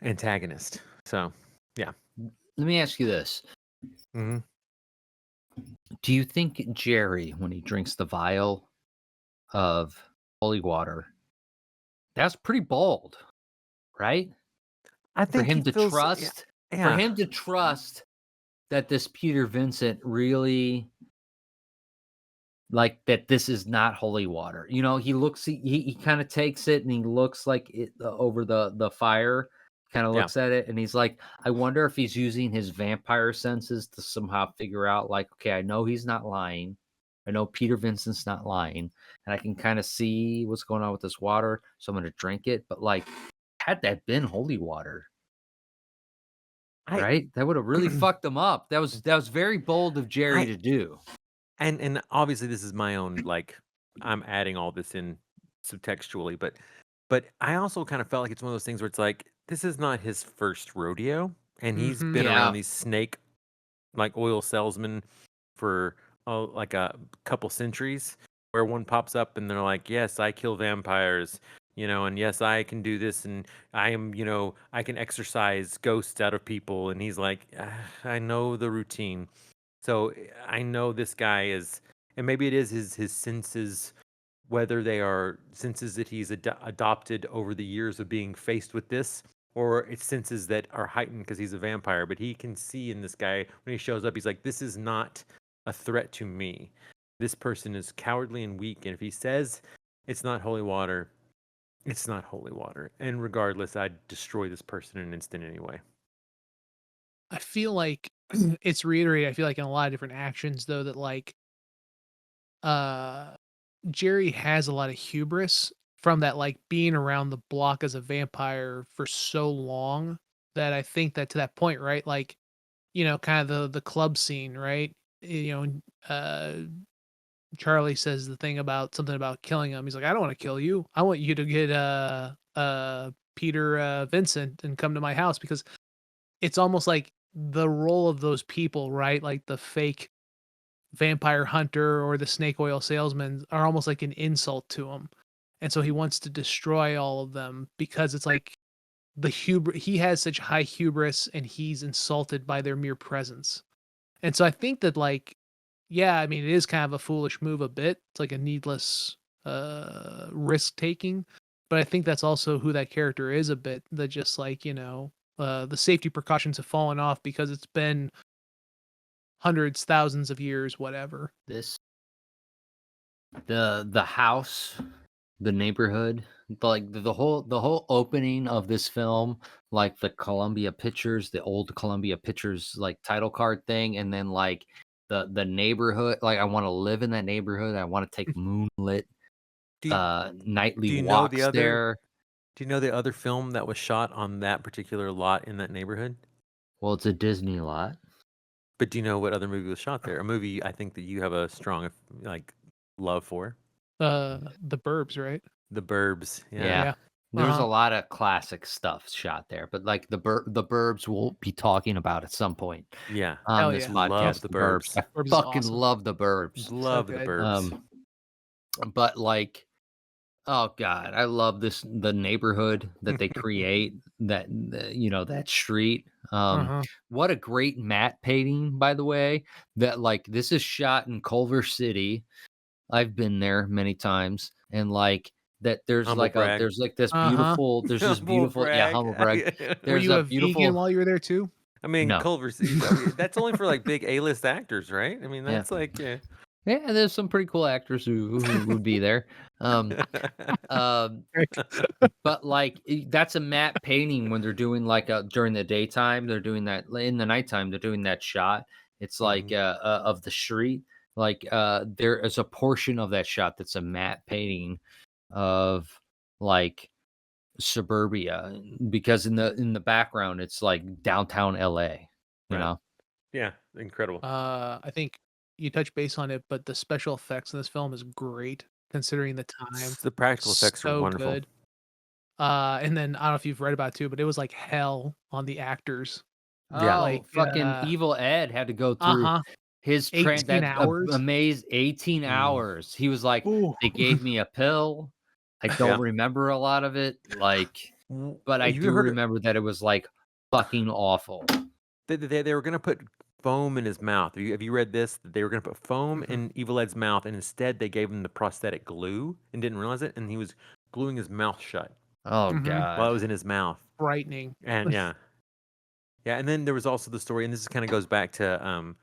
antagonist. So yeah. Let me ask you this. Mm-hmm. Do you think Jerry, when he drinks the vial of holy water, that's pretty bold, right? I think For him he to feels, trust, yeah. for him to trust that this Peter Vincent really, like, that this is not holy water. He kind of takes it and he looks like it over the fire, kind of looks at it, and he's like, I wonder if he's using his vampire senses to somehow figure out, like, okay, I know he's not lying. I know Peter Vincent's not lying, and I can kind of see what's going on with this water, so I'm going to drink it. But like, had that been holy water, right? That would have really fucked him up. That was very bold of Jerry to do. And obviously this is my own like I'm adding all this in subtextually, but I also kind of felt like it's one of those things where it's like this is not his first rodeo, and he's Mhm. been around Yeah. these snake like oil salesmen for like a couple centuries, where one pops up and they're like, yes, I kill vampires, and yes, I can do this, and I am, I can exorcise ghosts out of people, and he's like, I know the routine, so I know this guy is, and maybe it is his senses, whether they are senses that he's adopted over the years of being faced with this, or it's senses that are heightened because he's a vampire. But he can see in this guy when he shows up, he's like, this is not a threat to me. This person is cowardly and weak. And if he says it's not holy water, it's not holy water. And regardless, I'd destroy this person in an instant anyway. I feel like it's reiterated. I feel like in a lot of different actions, though, that like uh Jerry has a lot of hubris from that, like being around the block as a vampire for so long that I think that to that point, right? Like, kind of the club scene, right? Uh, Charlie says the thing about something about killing him. He's like, I don't want to kill you. I want you to get Peter Vincent and come to my house, because it's almost like the role of those people, right? Like the fake vampire hunter or the snake oil salesman are almost like an insult to him. And so he wants to destroy all of them because it's like he has such high hubris and he's insulted by their mere presence. And so I think that like, yeah, I mean, it is kind of a foolish move a bit. It's like a needless risk taking. But I think that's also who that character is a bit, that just like, the safety precautions have fallen off because it's been hundreds, thousands of years, whatever. This the house, the neighborhood, like the whole opening of this film, like the Columbia Pictures, the old Columbia Pictures like title card thing, and then like the neighborhood, like I want to live in that neighborhood. I want to take moonlit Do you, nightly do you know the walks other? there. Do you know the other film that was shot on that particular lot in that neighborhood? Well, it's a Disney lot. But do you know what other movie was shot there? A movie I think that you have a strong like love for. The Burbs, right? The Burbs. Yeah. Yeah. Yeah. There's a Uh-huh. lot of classic stuff shot there, but like the Burbs we'll be talking about at some point Yeah. on Hell this yeah. Love podcast. the The Burbs. Burbs. I Burbs is fucking awesome. love the Burbs. Love the good. Burbs. But like, oh god, I love the neighborhood that they create, that street. Uh-huh. What a great matte painting, by the way. That like this is shot in Culver City. I've been there many times, and like that Humble brag. there's like this Uh-huh. Humble beautiful, yeah, brag. humble brag. Were There's you a a vegan beautiful, while you were there too? I mean, no, Culver City. I mean, that's only for like big A-list actors, right? I mean, yeah, that's like, yeah. yeah. There's some pretty cool actors who would be there. Um, um, but like that's a matte painting when they're doing like during the daytime, they're doing that in the nighttime, they're doing that shot. It's like Mhm. of the street. Like there is a portion of that shot that's a matte painting of like Suburbia, because in the background it's like downtown LA, you Right. know. Yeah. Incredible. I think you touched base on it, but the special effects in this film is great considering the time. The practical effects are So wonderful. good. And then I don't know if you've read about it too, but it was like hell on the actors. Yeah. Oh, Like fucking Evil Ed had to go through uh-huh. his 18 that hours. amaze 18 Mm. hours. He was like, Ooh. they gave me a pill. I don't Yeah. remember a lot of it, like, but I Have you do heard remember that it was like fucking awful. they were gonna put foam in his mouth? Have you read this? That they were gonna put foam Mhm. in Evil Ed's mouth, and instead they gave him the prosthetic glue and didn't realize it, and he was gluing his mouth shut Oh Mhm. while it god. was in his mouth. Frightening. And yeah, yeah. And then there was also the story, and this kind of goes back to um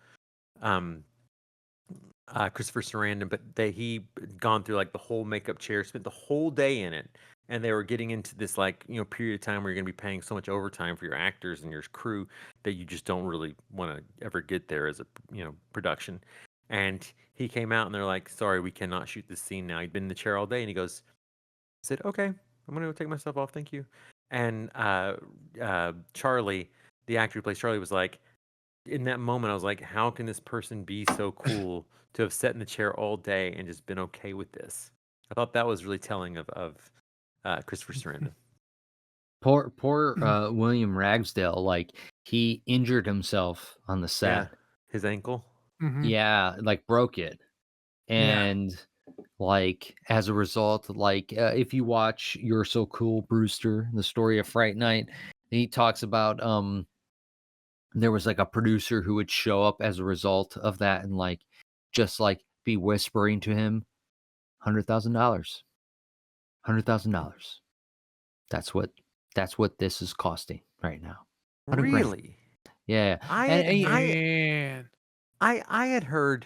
Christopher Sarandon, but he gone through like the whole makeup chair, spent the whole day in it, and they were getting into this like period of time where you're going to be paying so much overtime for your actors and your crew that you just don't really want to ever get there as a production. And he came out and they're like, "Sorry, we cannot shoot this scene now." He'd been in the chair all day, and he goes, I said, "Okay, I'm going to go take myself off, thank you." And Charlie, the actor who plays Charlie, was like, in that moment, I was like, how can this person be so cool to have sat in the chair all day and just been okay with this? I thought that was really telling of Christopher Sarandon. Poor William Ragsdale, like he injured himself on the Yeah, set. his ankle. Mhm. Yeah, like broke it. Yeah. And like as a result, like if you watch You're So Cool, Brewster, the story of Fright Night, he talks about there was like a producer who would show up as a result of that and like just like be whispering to him, $100,000, $100,000. That's what this is costing right now. 100 grand. Really? Yeah. I Man. had heard,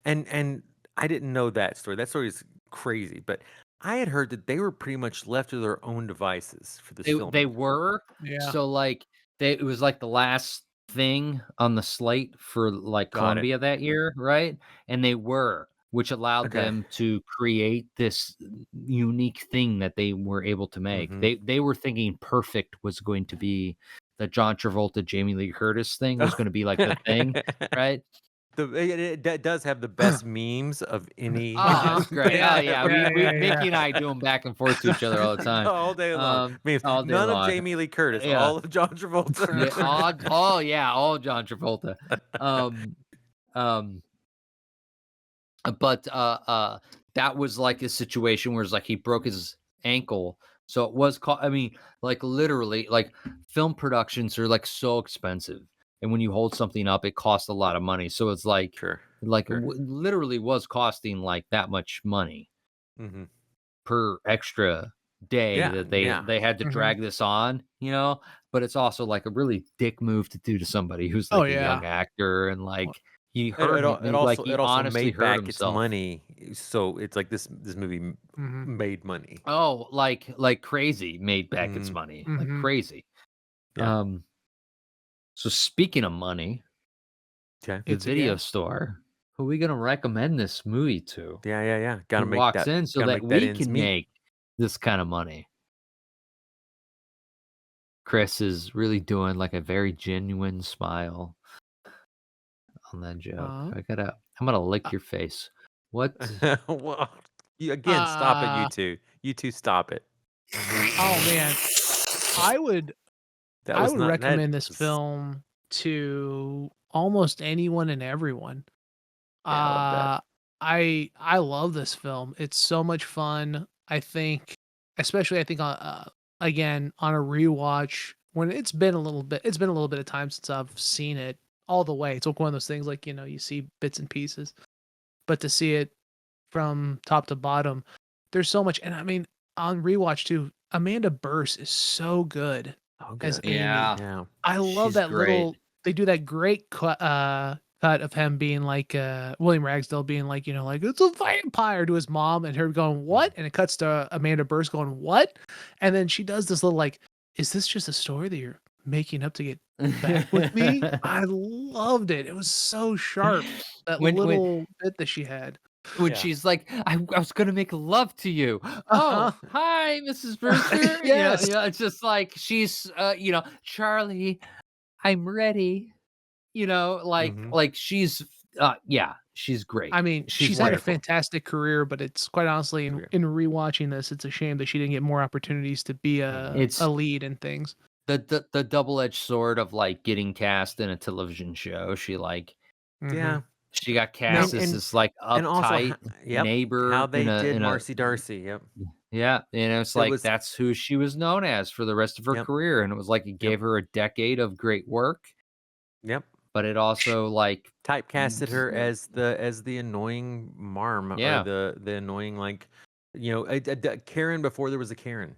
and I didn't know that story. That story is crazy, but I had heard that they were pretty much left to their own devices for this film. They were. Yeah. So like it was like the last thing on the slate for like Got it. Columbia that year, right? And they were, which allowed Okay. them to create this unique thing that they were able to make. Mhm. They were thinking Perfect was going to be the John Travolta, Jamie Lee Curtis thing was going to be like the thing, right? It does have the best memes of any. Oh, it's great. Yeah, Oh, yeah. yeah, We yeah, Mickey and I do them back and forth to each other all the time. all day long. Memes. All day None long. of Jamie Lee Curtis. Yeah. All of John Travolta. Yeah, all John Travolta. But that was like a situation where it's like he broke his ankle. So it was I mean, like literally, like film productions are like so expensive. And when you hold something up, it costs a lot of money. So it's like Sure. literally was costing like that much money Mm-hmm. per extra day Yeah, that yeah. they had to Mhm. drag this on, you know. But it's also like a really dick move to do to somebody who's like Oh, a young yeah. actor and like he It, hurt him, it like also he it also honestly made hurt back himself. its money, so it's like this movie Mhm. made money. Oh, like crazy made back its Mm. money, like Mhm. crazy. Yeah. So speaking of money, Okay. the It's a video guess. store. Who are we gonna recommend this movie to? Yeah. Got to Who make walks that. in so Gotta that make that we ends can meet. make this kind of money? Chris is really doing like a very genuine smile on that joke. I'm gonna lick your face. What? Well, you, again, stop it, you two. You two, stop it. Oh man, I would That I was would not. recommend this was- film to almost anyone and everyone. Yeah, I love that. I love this film. It's so much fun. I think, especially I think again on a rewatch when it's been a little bit of time since I've seen it all the way. It's like one of those things like you see bits and pieces, but to see it from top to bottom, there's so much. And I mean on rewatch too, Amanda Burse is so good Oh, as good. Amy. Yeah. I love She's that great. little. They do that great cut of him being like William Ragsdale being like like it's a vampire to his mom and her going what, and it cuts to Amanda Burse going what, and then she does this little like, is this just a story that you're making up to get back with me? I loved it. It was so sharp, that When- little bit that she had. When Yeah. she's like, I was gonna make love to you. Uh-huh. Oh, hi, Mrs. Brewster. Yes. It's just like she's Charley, I'm ready. Mhm. Like she's she's great. I mean, she's had a wonderful. fantastic career, but it's quite honestly in rewatching this, it's a shame that she didn't get more opportunities to be It's- a lead in things. The double-edged sword of like getting cast in a television show. She like Yeah. she got cast And- as this like And also, uptight yep, neighbor. how they in a, did in a- Marcy Darcy. Yep. Yeah, and it's It like was- that's who she was known as for the rest of her Yep. career, and it was like it gave her a decade of great work, Yep. but it also like Typecasted her as the annoying marm, Yeah. or the annoying a Karen before there was a Karen.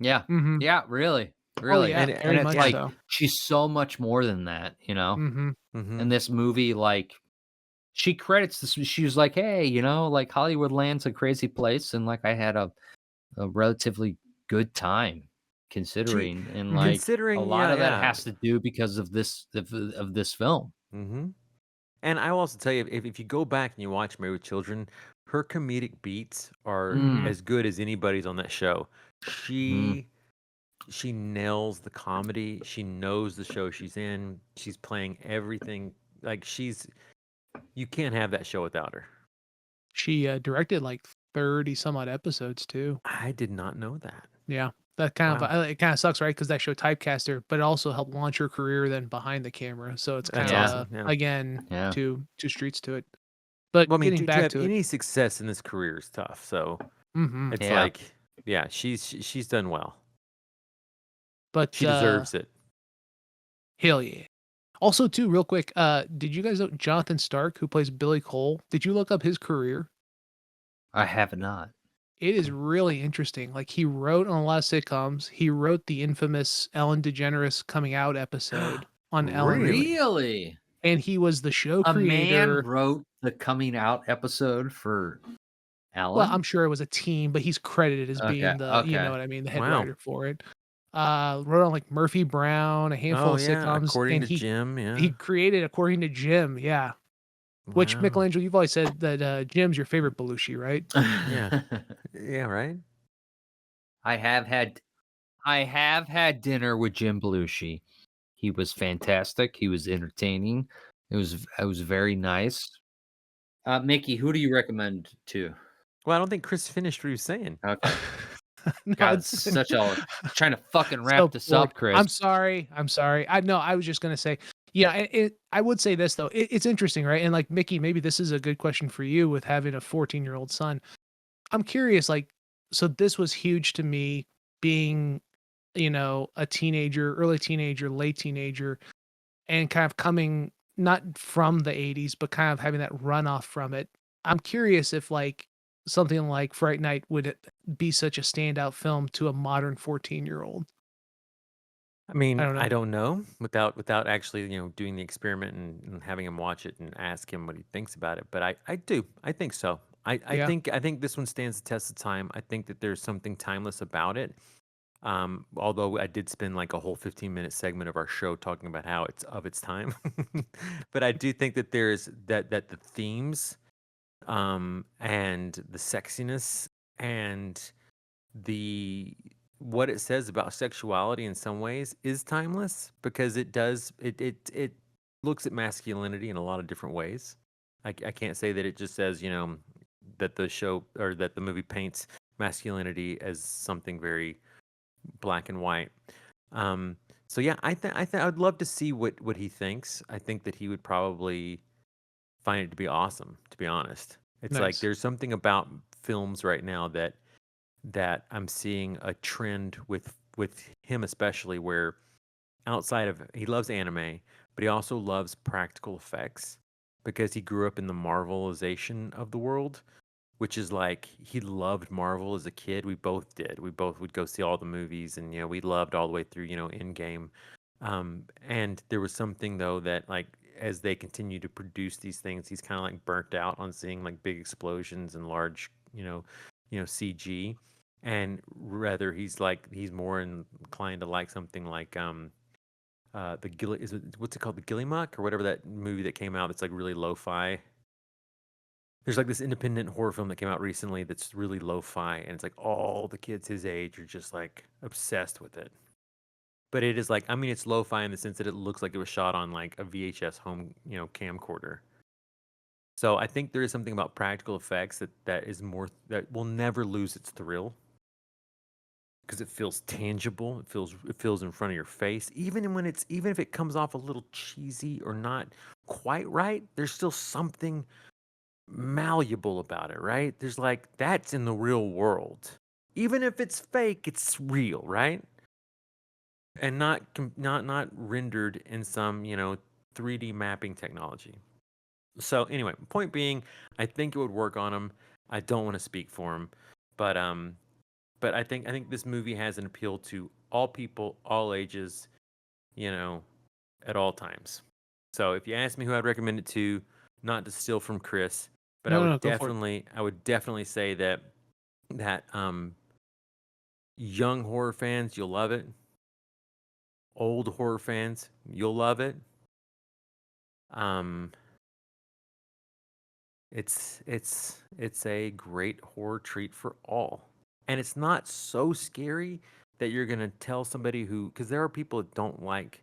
yeah, Mhm. yeah, really, Oh really, yeah, And- very it's much like so. she's so much more than that, Mhm. Mhm. And this movie, like, she credits this. She was like, "Hey, like Hollywood Land's a crazy place, and like I had a relatively good time considering, and like Considering, a lot of that yeah. has to do because of this of this film." Mm-hmm. And I will also tell you, if you go back and you watch Married with Children, her comedic beats are Mm. as good as anybody's on that show. She she nails the comedy. She knows the show she's in. She's playing everything. Like you can't have that show without her. She directed like 30 some odd episodes too. I did not know that. Yeah. That kind Wow. of it kind of sucks, right? Because that show typecast her, but it also helped launch her career then behind the camera. So it's kind That's of awesome. Yeah. again Yeah. two streets to it. But Well, I mean, getting to back have to it, any success in this career is tough. So hmm it's Yeah. like, yeah, she's done well. but She deserves it. hell yeah. Also, too, real quick, did you guys know Jonathan Stark, who plays Billy Cole? Did you look up his career? I have not. It is really interesting. Like he wrote on a lot of sitcoms. He wrote the infamous Ellen DeGeneres coming out episode on Ellen, Really? and he was the show A man creator. wrote the coming out episode for Well, Alan? I'm sure it was a team, but he's credited as being the, you know okay. what I mean, the head Wow. writer for it. Wrote on like Murphy Brown, a handful Oh of yeah, sitcoms, according and to Jim, yeah. he created according to Jim, yeah. Which Wow. Michelangelo, you've always said that Jim's your favorite Belushi, right? Yeah. Yeah, right? I have had dinner with Jim Belushi. He was fantastic. He was entertaining. It was very nice. Mickey, who do you recommend to? Well, I don't think Chris finished what he was saying. Okay. No, God, it's such a trying to fucking wrap so this bored. up, Chris. I'm sorry. I was just gonna say, yeah. I would say this though. It's interesting, right? And like Mickey, maybe this is a good question for you with having a 14-year-old son. I'm curious, like, so this was huge to me, being, a teenager, early teenager, late teenager, and kind of coming not from the 80s, but kind of having that runoff from it. I'm curious if like something like Fright Night would be such a standout film to a modern 14-year-old. I mean, I don't know. I don't know without actually, doing the experiment and having him watch it and ask him what he thinks about it. But I do. I think so. I Yeah. think this one stands the test of time. I think that there's something timeless about it. Although I did spend like a whole 15-minute segment of our show talking about how it's of its time. But I do think that there's that the themes and the sexiness and the what it says about sexuality in some ways is timeless because it looks at masculinity in a lot of different ways. I can't say that it just says, that the show or that the movie paints masculinity as something very black and white. So yeah, I'd love to see what he thinks. I think that he would probably find it to be awesome, to be honest. It's like Nice. there's something about films right now that I'm seeing a trend with him especially where outside of he loves anime, but he also loves practical effects because he grew up in the Marvelization of the world, which is like he loved Marvel as a kid. We both did. We both would go see all the movies and we loved all the way through, Endgame. And there was something though that like as they continue to produce these things, he's kind of like burnt out on seeing like big explosions and large, CG. And rather he's more inclined to like something like the Gilly is it what's it called, the Gillymuck or whatever that movie that came out that's like really lo-fi. There's like this independent horror film that came out recently that's really lo-fi, and it's like all the kids his age are just like obsessed with it. But it is like, I mean, it's lo-fi in the sense that it looks like it was shot on like a VHS home, camcorder. So I think there is something about practical effects that will never lose its thrill because it feels tangible. It feels in front of your face. Even if it comes off a little cheesy or not quite right, there's still something malleable about it, right? There's like that's in the real world. Even if it's fake, it's real, right? And not rendered in some, 3D mapping technology. So anyway, point being, I think it would work on him. I don't want to speak for him, but I think this movie has an appeal to all people, all ages, at all times. So if you ask me who I'd recommend it to, not to steal from Chris, but No, go for it. I would definitely say that young horror fans, you'll love it. Old horror fans, you'll love it. Um, it's a great horror treat for all, and it's not so scary that you're gonna tell somebody because there are people that don't like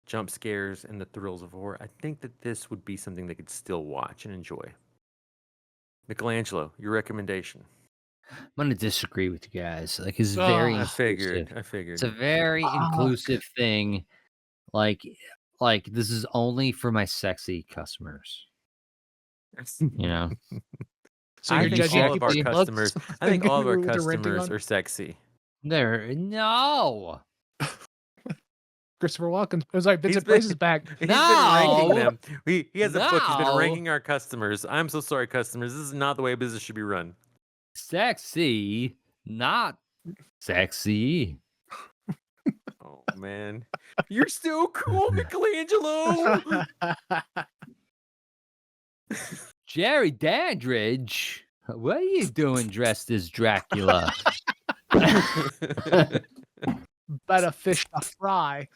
jump scares and the thrills of horror. I think that this would be something they could still watch and enjoy. Michelangelo, your recommendation? I'm gonna disagree with you guys. Like, it's Oh, very I inclusive. figured. It's a very inclusive thing. Like this is only for my sexy customers. You know, So I you're think judging all of our people's looks? customers. I think all of our What they're renting customers on? are sexy. no. Christopher Walken. Oh, sorry, Vincent been- Price is back. He's been ranking No. them. He has a book. He's been No. ranking our customers. I'm so sorry, customers. This is not the way business should be run. Sexy, not sexy. Oh man, you're so cool, Michelangelo. Jerry Dandridge, what are you doing dressed as Dracula? Better fish to fry.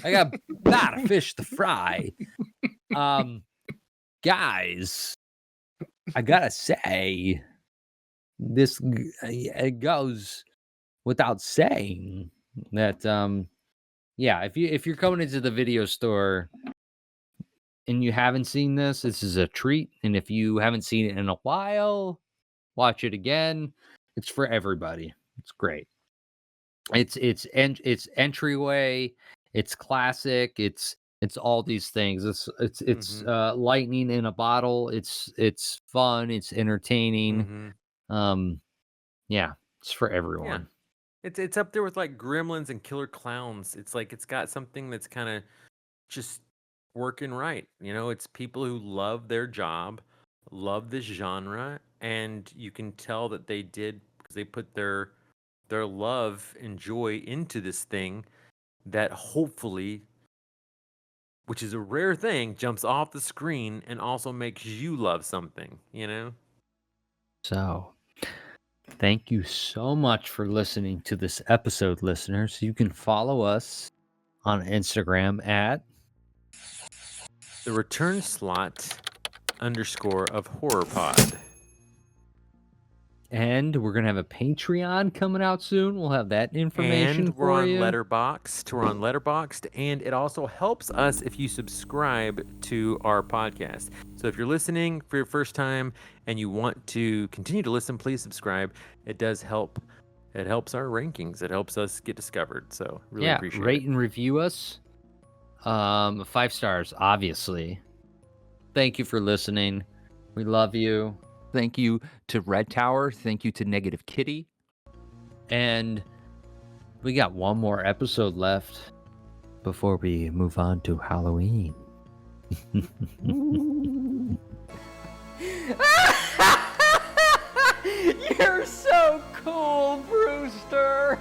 I got not a fish to fry. Guys, I gotta say, this it goes without saying that yeah, if you're coming into the video store and you haven't seen this is a treat. And if you haven't seen it in a while, watch it again. It's for everybody. It's great. It's entryway. It's classic. It's all these things. It's lightning in a bottle. It's fun. It's entertaining. Yeah, it's for everyone. It's up there with like Gremlins and Killer Clowns. It's like it's got something that's kind of just working right. You know, it's people who love their job, love this genre, and you can tell that they did because they put their love and joy into this thing that hopefully, which is a rare thing, jumps off the screen and also makes you love something, you know? So, thank you so much for listening to this episode, listeners. You can follow us on Instagram at the return slot _ horror pod. And we're gonna have a Patreon coming out soon. We'll have that information And we're for on you. Letterboxd. We're on Letterboxd, and it also helps us if you subscribe to our podcast. So if you're listening for your first time and you want to continue to listen, please subscribe. It does help. It helps our rankings. It helps us get discovered. So really appreciate rate it. and review us. 5 stars, obviously. Thank you for listening. We love you. Thank you to Red Tower. Thank you to Negative Kitty. And we got one more episode left before we move on to Halloween. You're so cool, Brewster.